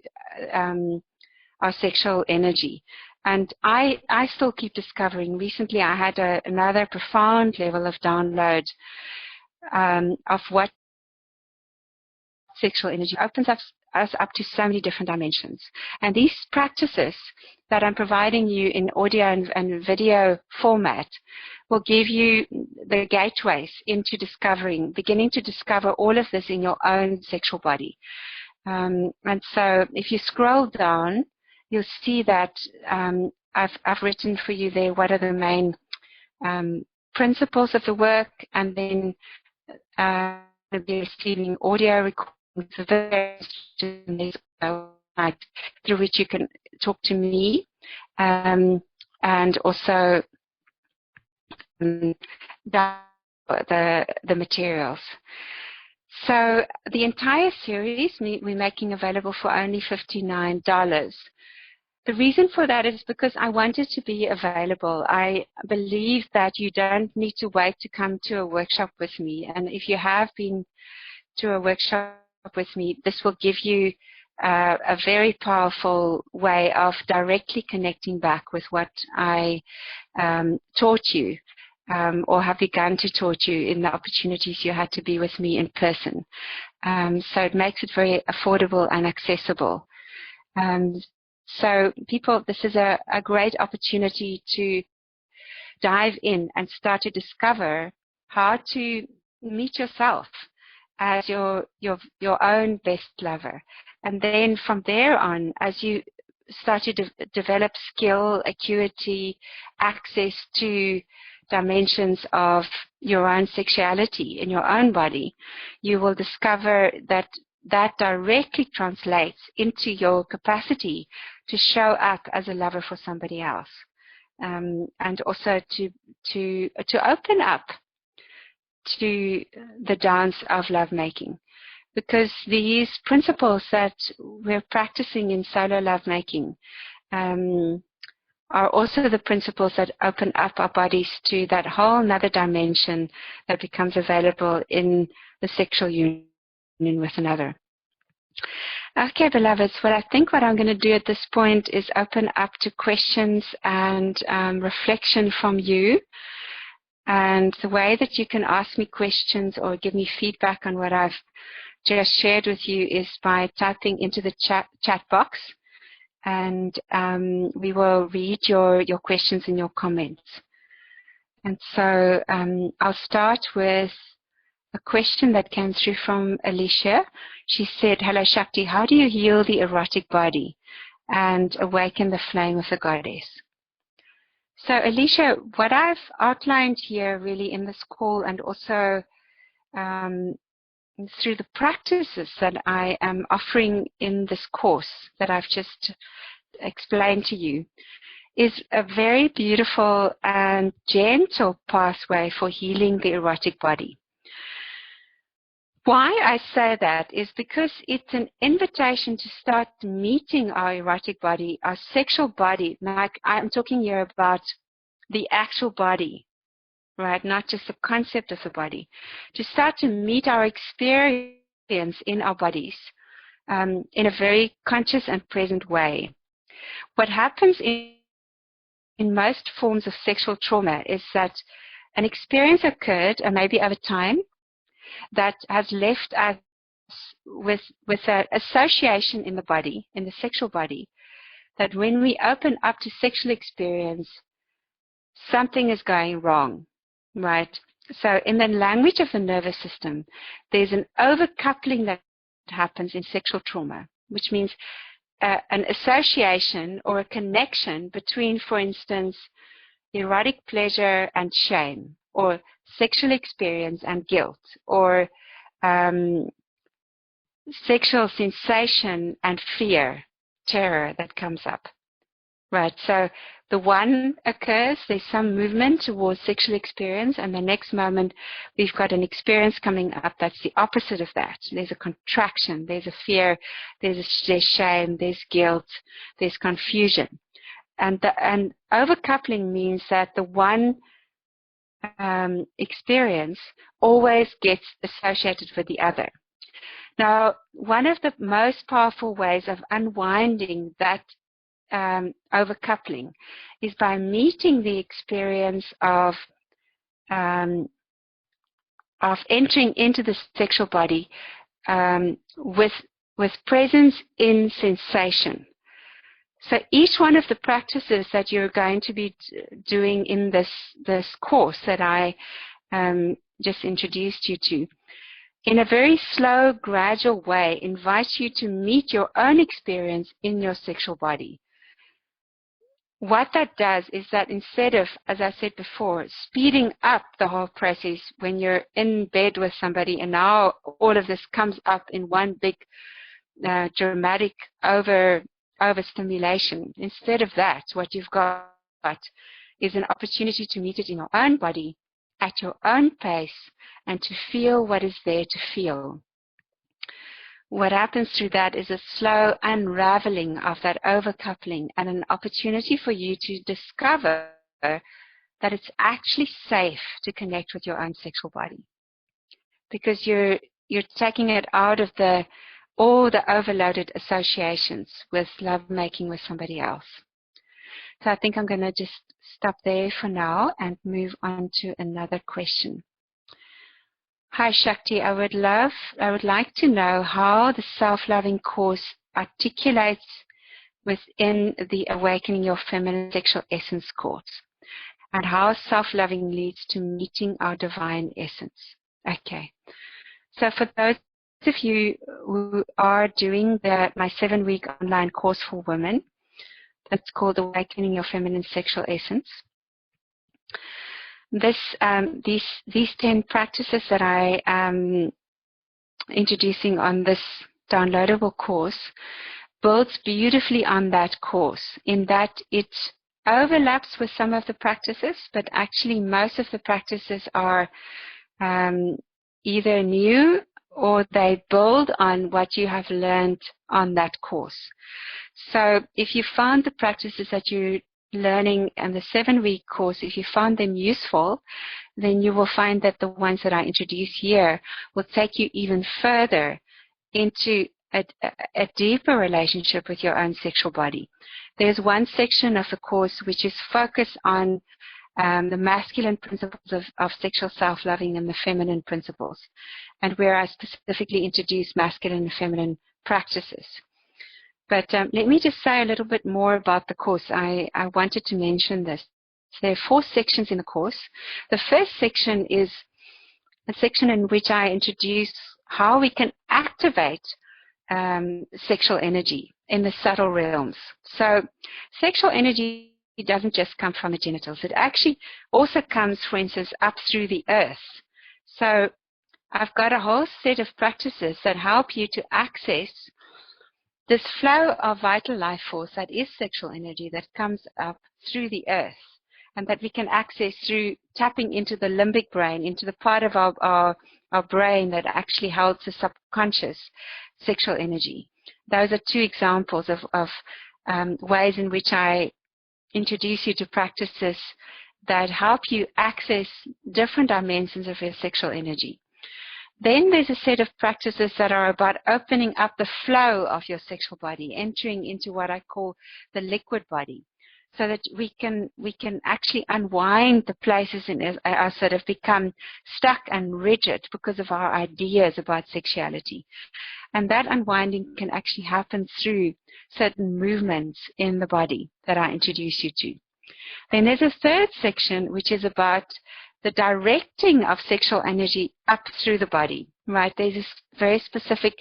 our sexual energy. And I still keep discovering. Recently I had another profound level of download of what sexual energy opens us up to so many different dimensions. And these practices that I'm providing you in audio and video format will give you the gateways into beginning to discover all of this in your own sexual body. And so if you scroll down you'll see that I've written for you there what are the main principles of the work, and then you'll be receiving audio recordings of the through which you can talk to me, and also the materials. So the entire series we're making available for only $59. The reason for that is because I want it to be available. I believe that you don't need to wait to come to a workshop with me. And if you have been to a workshop with me, this will give you a very powerful way of directly connecting back with what I taught you, or have begun to taught you in the opportunities you had to be with me in person. So it makes it very affordable and accessible. So people, this is a great opportunity to dive in and start to discover how to meet yourself as your own best lover. And then from there on, as you start to develop skill, acuity, access to dimensions of your own sexuality in your own body, you will discover that directly translates into your capacity to show up as a lover for somebody else, and also to open up to the dance of lovemaking, because these principles that we're practicing in solo lovemaking are also the principles that open up our bodies to that whole other dimension that becomes available in the sexual union with another. Okay, beloveds, I think what I'm going to do at this point is open up to questions and reflection from you. And the way that you can ask me questions or give me feedback on what I've just shared with you is by typing into the chat box, and we will read your questions and your comments. And so I'll start with a question that came through from Alicia. She said, "Hello Shakti, how do you heal the erotic body and awaken the flame of the goddess?" So Alicia, what I've outlined here really in this call, and also through the practices that I am offering in this course that I've just explained to you, is a very beautiful and gentle pathway for healing the erotic body. Why I say that is because it's an invitation to start meeting our erotic body, our sexual body. Like I'm talking here about the actual body, right? Not just the concept of the body. To start to meet our experience in our bodies in a very conscious and present way. What happens in most forms of sexual trauma is that an experience occurred, and maybe over time, that has left us with an association in the body, in the sexual body, that when we open up to sexual experience, something is going wrong, right? So in the language of the nervous system, there's an overcoupling that happens in sexual trauma, which means an association or a connection between, for instance, erotic pleasure and shame, or sexual experience and guilt, or sexual sensation and fear, terror that comes up, right? So the one occurs, there's some movement towards sexual experience, and the next moment we've got an experience coming up that's the opposite of that. There's a contraction, there's a fear, there's shame, there's guilt, there's confusion. And overcoupling means that the one experience always gets associated with the other. Now, one of the most powerful ways of unwinding that overcoupling is by meeting the experience of entering into the sexual body with presence in sensation. So each one of the practices that you're going to be doing in this course that I just introduced you to, in a very slow, gradual way, invites you to meet your own experience in your sexual body. what that does is that instead of, as I said before, speeding up the whole process when you're in bed with somebody and now all of this comes up in one big dramatic overstimulation, instead of that, what you've got is an opportunity to meet it in your own body at your own pace and to feel what is there to feel. What happens through that is a slow unraveling of that overcoupling and an opportunity for you to discover that it's actually safe to connect with your own sexual body, because you're taking it out of all the overloaded associations with lovemaking with somebody else. So I think I'm going to just stop there for now and move on to another question. Hi Shakti, I would like to know how the self-loving course articulates within the Awakening Your Feminine Sexual Essence course, and how self-loving leads to meeting our divine essence. Okay, so for those of you who are doing my 7-week online course for women, that's called Awakening Your Feminine Sexual Essence. These 10 practices that I am introducing on this downloadable course builds beautifully on that course, in that it overlaps with some of the practices, but actually most of the practices are either new or they build on what you have learned on that course. So if you found the practices that you're learning in the 7-week course, if you found them useful, then you will find that the ones that I introduce here will take you even further into a deeper relationship with your own sexual body. There's one section of the course which is focused on the masculine principles of sexual self-loving and the feminine principles, and where I specifically introduce masculine and feminine practices. But let me just say a little bit more about the course. I wanted to mention this. There are 4 sections in the course. The first section is a section in which I introduce how we can activate sexual energy in the subtle realms. So sexual energy doesn't just come from the genitals. It actually also comes, for instance, up through the earth. So I've got a whole set of practices that help you to access this flow of vital life force that is sexual energy that comes up through the earth, and that we can access through tapping into the limbic brain, into the part of our brain that actually holds the subconscious sexual energy. Those are 2 examples of ways in which I introduce you to practices that help you access different dimensions of your sexual energy. Then there's a set of practices that are about opening up the flow of your sexual body, entering into what I call the liquid body, so that we can actually unwind the places in us that have become stuck and rigid because of our ideas about sexuality. And that unwinding can actually happen through certain movements in the body that I introduce you to. Then there's a third section which is about the directing of sexual energy up through the body, right? There's this very specific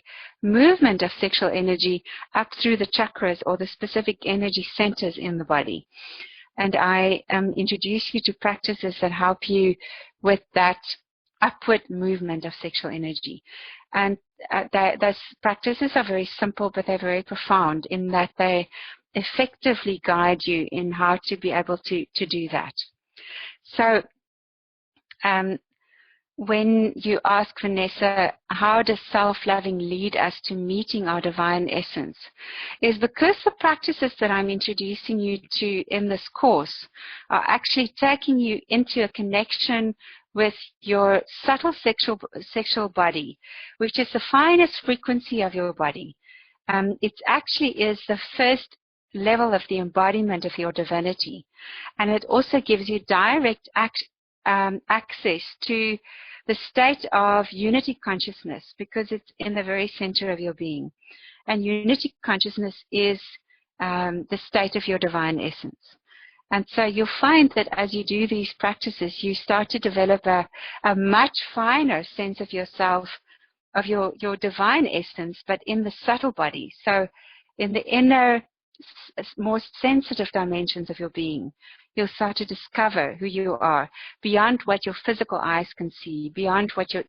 movement of sexual energy up through the chakras or the specific energy centers in the body. And I introduce you to practices that help you with that upward movement of sexual energy. And those practices are very simple, but they're very profound in that they effectively guide you in how to be able to do that. So when you ask Vanessa, how does self-loving lead us to meeting our divine essence, is because the practices that I'm introducing you to in this course are actually taking you into a connection with your subtle sexual body, which is the finest frequency of your body. It actually is the first level of the embodiment of your divinity, and it also gives you direct access to the state of unity consciousness, because it's in the very center of your being. And unity consciousness is the state of your divine essence. And so you'll find that as you do these practices, you start to develop a much finer sense of yourself, of your divine essence, but in the subtle body. So in the inner more sensitive dimensions of your being. You'll start to discover who you are beyond what your physical eyes can see, beyond what your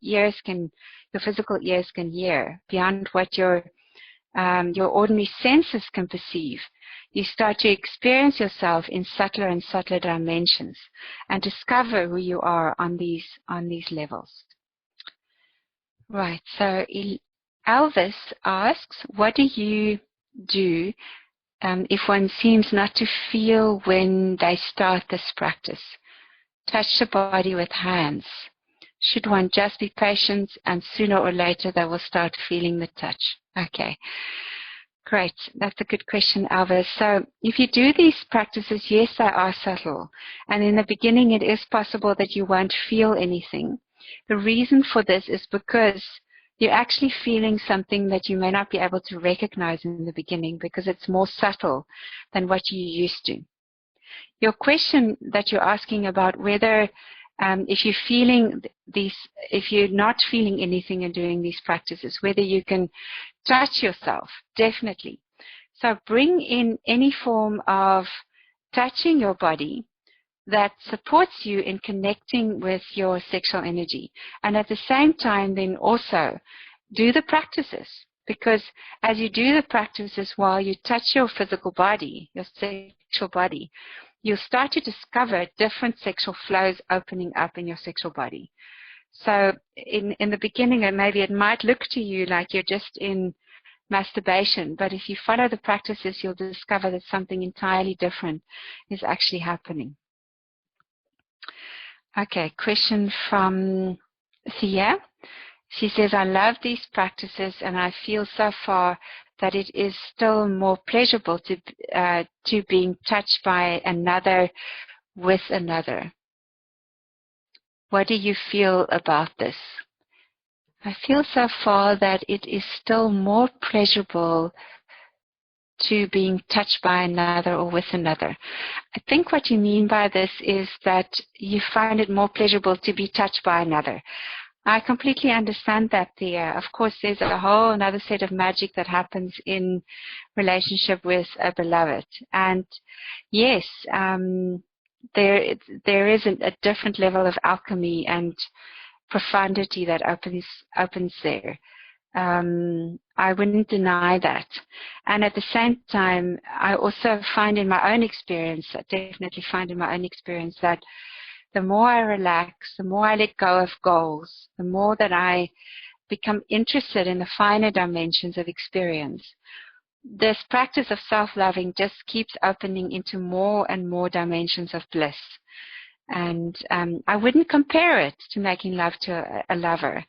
physical ears can hear, beyond what your ordinary senses can perceive. You start to experience yourself in subtler and subtler dimensions and discover who you are on these levels. Right, so Elvis asks, what do you do if one seems not to feel when they start this practice? Touch the body with hands. Should one just be patient and sooner or later they will start feeling the touch? Okay, great. That's a good question, Alva. So if you do these practices, yes, they are subtle. And in the beginning, it is possible that you won't feel anything. The reason for this is because you're actually feeling something that you may not be able to recognize in the beginning because it's more subtle than what you're used to. Your question that you're asking about whether if you're not feeling anything and doing these practices, whether you can touch yourself, definitely. So bring in any form of touching your body that supports you in connecting with your sexual energy. And at the same time, then also do the practices. Because as you do the practices while you touch your physical body, your sexual body, you'll start to discover different sexual flows opening up in your sexual body. So in the beginning, maybe it might look to you like you're just in masturbation, but if you follow the practices, you'll discover that something entirely different is actually happening. Okay, question from Thea. She says, I love these practices and I feel so far that it is still more pleasurable to being touched by another with another. What do you feel about this? I feel so far that it is still more pleasurable to being touched by another or with another. I think what you mean by this is that you find it more pleasurable to be touched by another. I completely understand that, Thea. Of course, there's a whole another set of magic that happens in relationship with a beloved. And yes, there is a different level of alchemy and profundity that opens there. I wouldn't deny that. And at the same time, I also find in my own experience, I definitely find in my own experience that the more I relax, the more I let go of goals, the more that I become interested in the finer dimensions of experience. This practice of self-loving just keeps opening into more and more dimensions of bliss. And I wouldn't compare it to making love to a lover.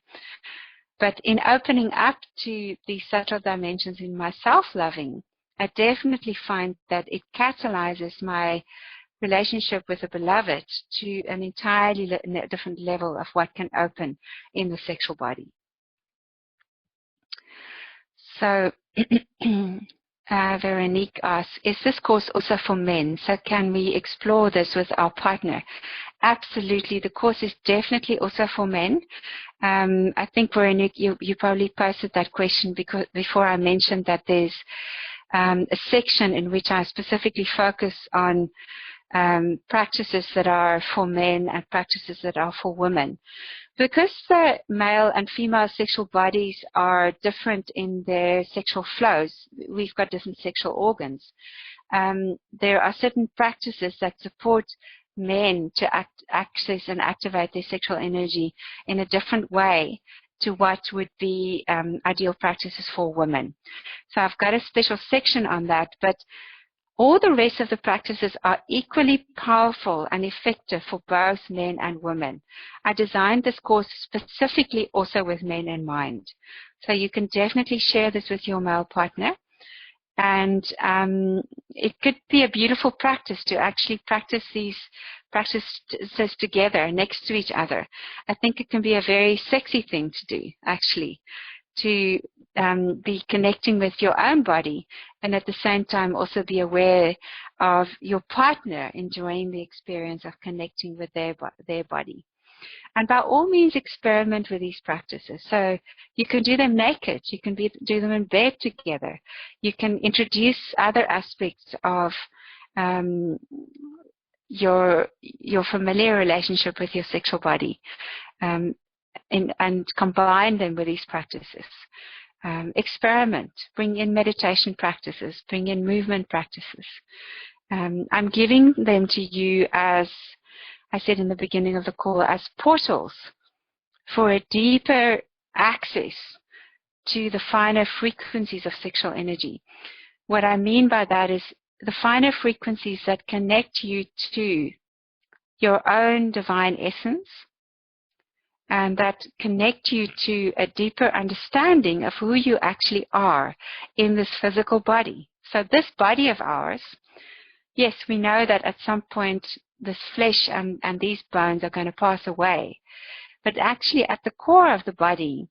But in opening up to these subtle dimensions in my self-loving, I definitely find that it catalyzes my relationship with a beloved to an entirely different level of what can open in the sexual body. So Veronique asks, is this course also for men? So can we explore this with our partner? Absolutely. The course is definitely also for men. I think, Veronique, you probably posted that question because before I mentioned that there's a section in which I specifically focus on practices that are for men and practices that are for women. Because the male and female sexual bodies are different in their sexual flows, we've got different sexual organs. There are certain practices that support men to access and activate their sexual energy in a different way to what would be ideal practices for women. So I've got a special section on that, but all the rest of the practices are equally powerful and effective for both men and women. I designed this course specifically also with men in mind. So you can definitely share this with your male partner. And it could be a beautiful practice to actually practice these practices together next to each other. I think it can be a very sexy thing to do, actually, to be connecting with your own body and at the same time also be aware of your partner enjoying the experience of connecting with their body. And by all means, experiment with these practices. So you can do them naked. You can do them in bed together. You can introduce other aspects of your familiar relationship with your sexual body, and combine them with these practices. Experiment. Bring in meditation practices. Bring in movement practices. I'm giving them to you, as I said in the beginning of the call, as portals for a deeper access to the finer frequencies of sexual energy. What I mean by that is the finer frequencies that connect you to your own divine essence, and that connect you to a deeper understanding of who you actually are in this physical body. So this body of ours, yes, we know that at some point this flesh and these bones are going to pass away. But actually at the core of the body,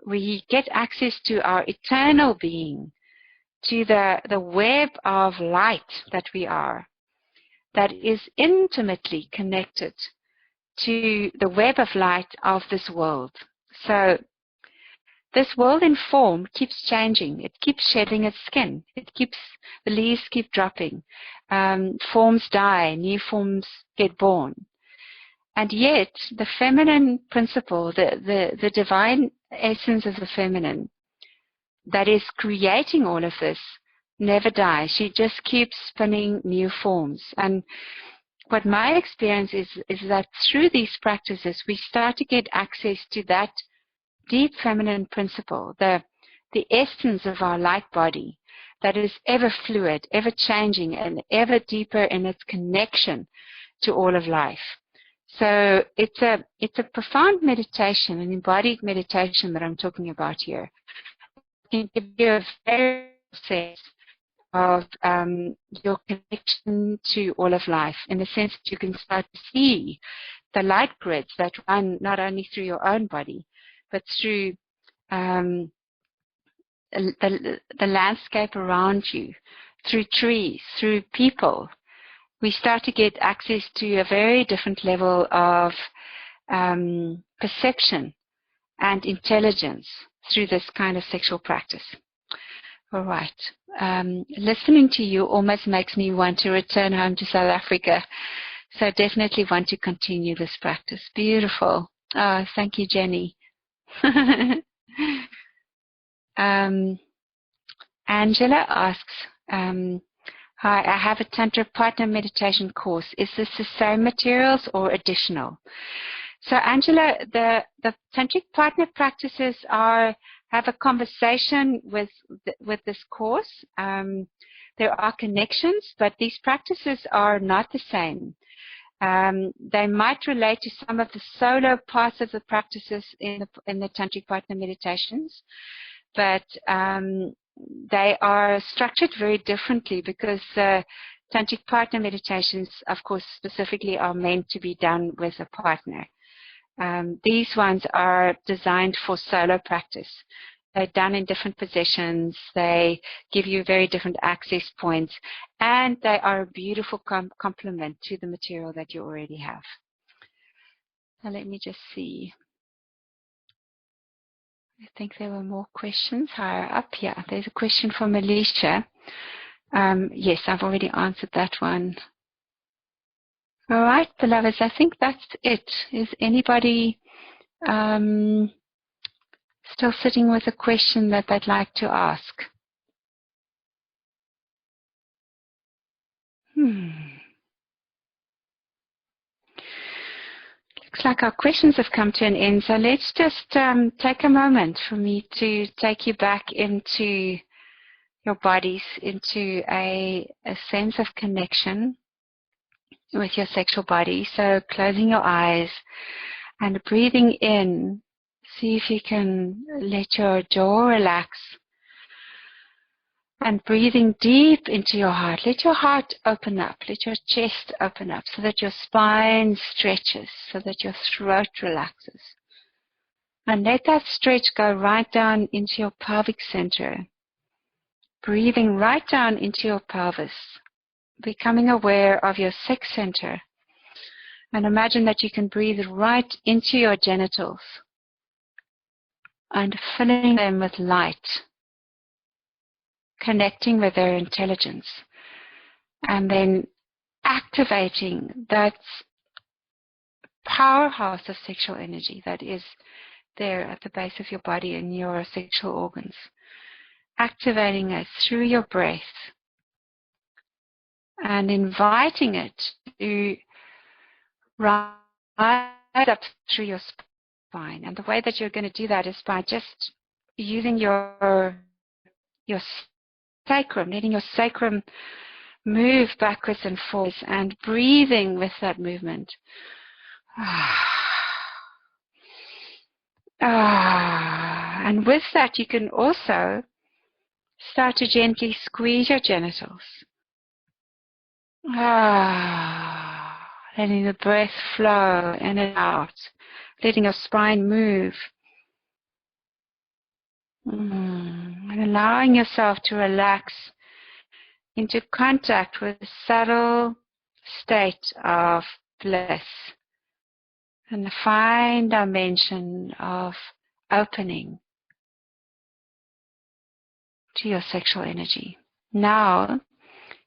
we get access to our eternal being, to the web of light that we are, that is intimately connected to the web of light of this world. So this world in form keeps changing. It keeps shedding its skin. The leaves keep dropping. Forms die. New forms get born. And yet, the feminine principle, the divine essence of the feminine that is creating all of this, never dies. She just keeps spinning new forms. And what my experience is that through these practices, we start to get access to that deep feminine principle, the essence of our light body that is ever fluid, ever changing, and ever deeper in its connection to all of life. So it's a profound meditation, an embodied meditation that I'm talking about here. It can give you a very sense of your connection to all of life, in the sense that you can start to see the light grids that run not only through your own body, but through the landscape around you, through trees, through people. We start to get access to a very different level of perception and intelligence through this kind of sexual practice. All right. Listening to you almost makes me want to return home to South Africa. So I definitely want to continue this practice. Beautiful. Oh, thank you, Jenny. Angela asks, hi, I have a Tantra partner meditation course. Is this the same materials or additional? So Angela, the Tantric partner practices have a conversation with this course. There are connections, but these practices are not the same. They might relate to some of the solo parts of the practices in the Tantric partner meditations, but they are structured very differently, because Tantric partner meditations, of course, specifically are meant to be done with a partner. These ones are designed for solo practice. They're done in different positions. They give you very different access points, and they are a beautiful complement to the material that you already have. Now let me just see. I think there were more questions higher up. Yeah, there's a question from Alicia. Yes, I've already answered that one. All right, beloveds, I think that's it. Is anybody still sitting with a question that they'd like to ask? Looks like our questions have come to an end, so let's just take a moment for me to take you back into your bodies, into a sense of connection with your sexual body. So closing your eyes and breathing in. See if you can let your jaw relax. And breathing deep into your heart. Let your heart open up. Let your chest open up so that your spine stretches, so that your throat relaxes. And let that stretch go right down into your pelvic center. Breathing right down into your pelvis. Becoming aware of your sex center. And imagine that you can breathe right into your genitals and filling them with light, connecting with their intelligence, and then activating that powerhouse of sexual energy that is there at the base of your body and your sexual organs. Activating it through your breath and inviting it to rise up through your spine. And the way that you're going to do that is by just using your sacrum, letting your sacrum move backwards and forwards and breathing with that movement. And with that, you can also start to gently squeeze your genitals. Letting the breath flow in and out, letting your spine move. And allowing yourself to relax into contact with a subtle state of bliss and the fine dimension of opening to your sexual energy. Now,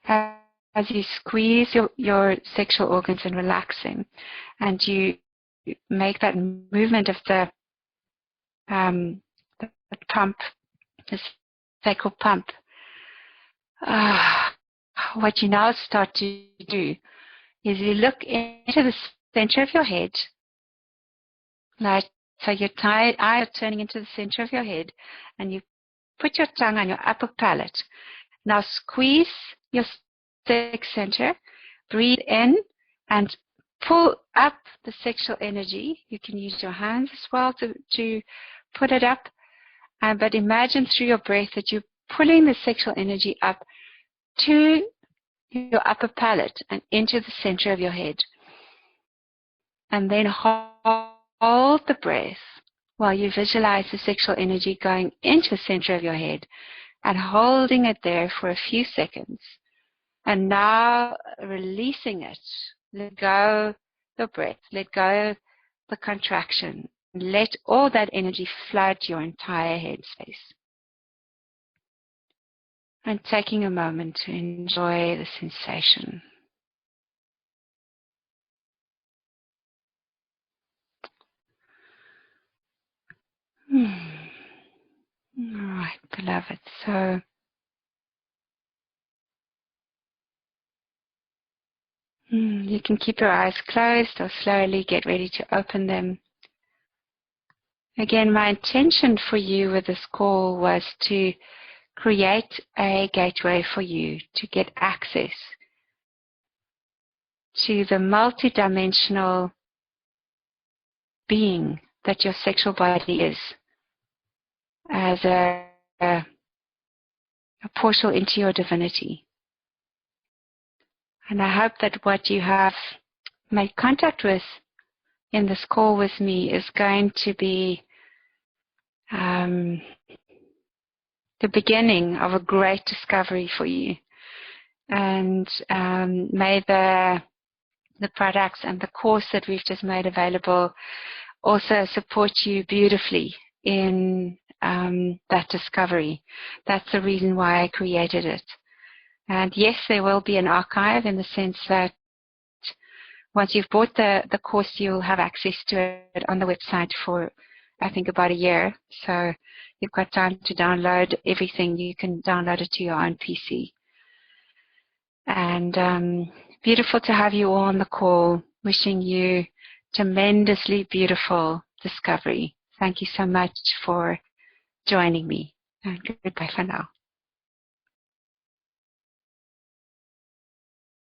as you squeeze your sexual organs and relax them, and you make that movement of the pump, the sacral pump, what you now start to do is you look into the center of your head, like so your eyes are turning into the center of your head, and you put your tongue on your upper palate. Now squeeze your sex center, breathe in, and pull up the sexual energy. You can use your hands as well to put it up, but imagine through your breath that you're pulling the sexual energy up to your upper palate and into the center of your head. And then hold the breath while you visualize the sexual energy going into the center of your head and holding it there for a few seconds. And now releasing it. Let go the breath. Let go the contraction. Let all that energy flood your entire head space. And taking a moment to enjoy the sensation. All right, beloved. So you can keep your eyes closed or slowly get ready to open them. Again, my intention for you with this call was to create a gateway for you to get access to the multidimensional being that your sexual body is, as a portal into your divinity. And I hope that what you have made contact with in this call with me is going to be the beginning of a great discovery for you. And may the products and the course that we've just made available also support you beautifully in that discovery. That's the reason why I created it. And yes, there will be an archive in the sense that once you've bought the course, you'll have access to it on the website for, I think, about a year. So you've got time to download everything. You can download it to your own PC. And beautiful to have you all on the call. Wishing you tremendously beautiful discovery. Thank you so much for joining me. And goodbye for now.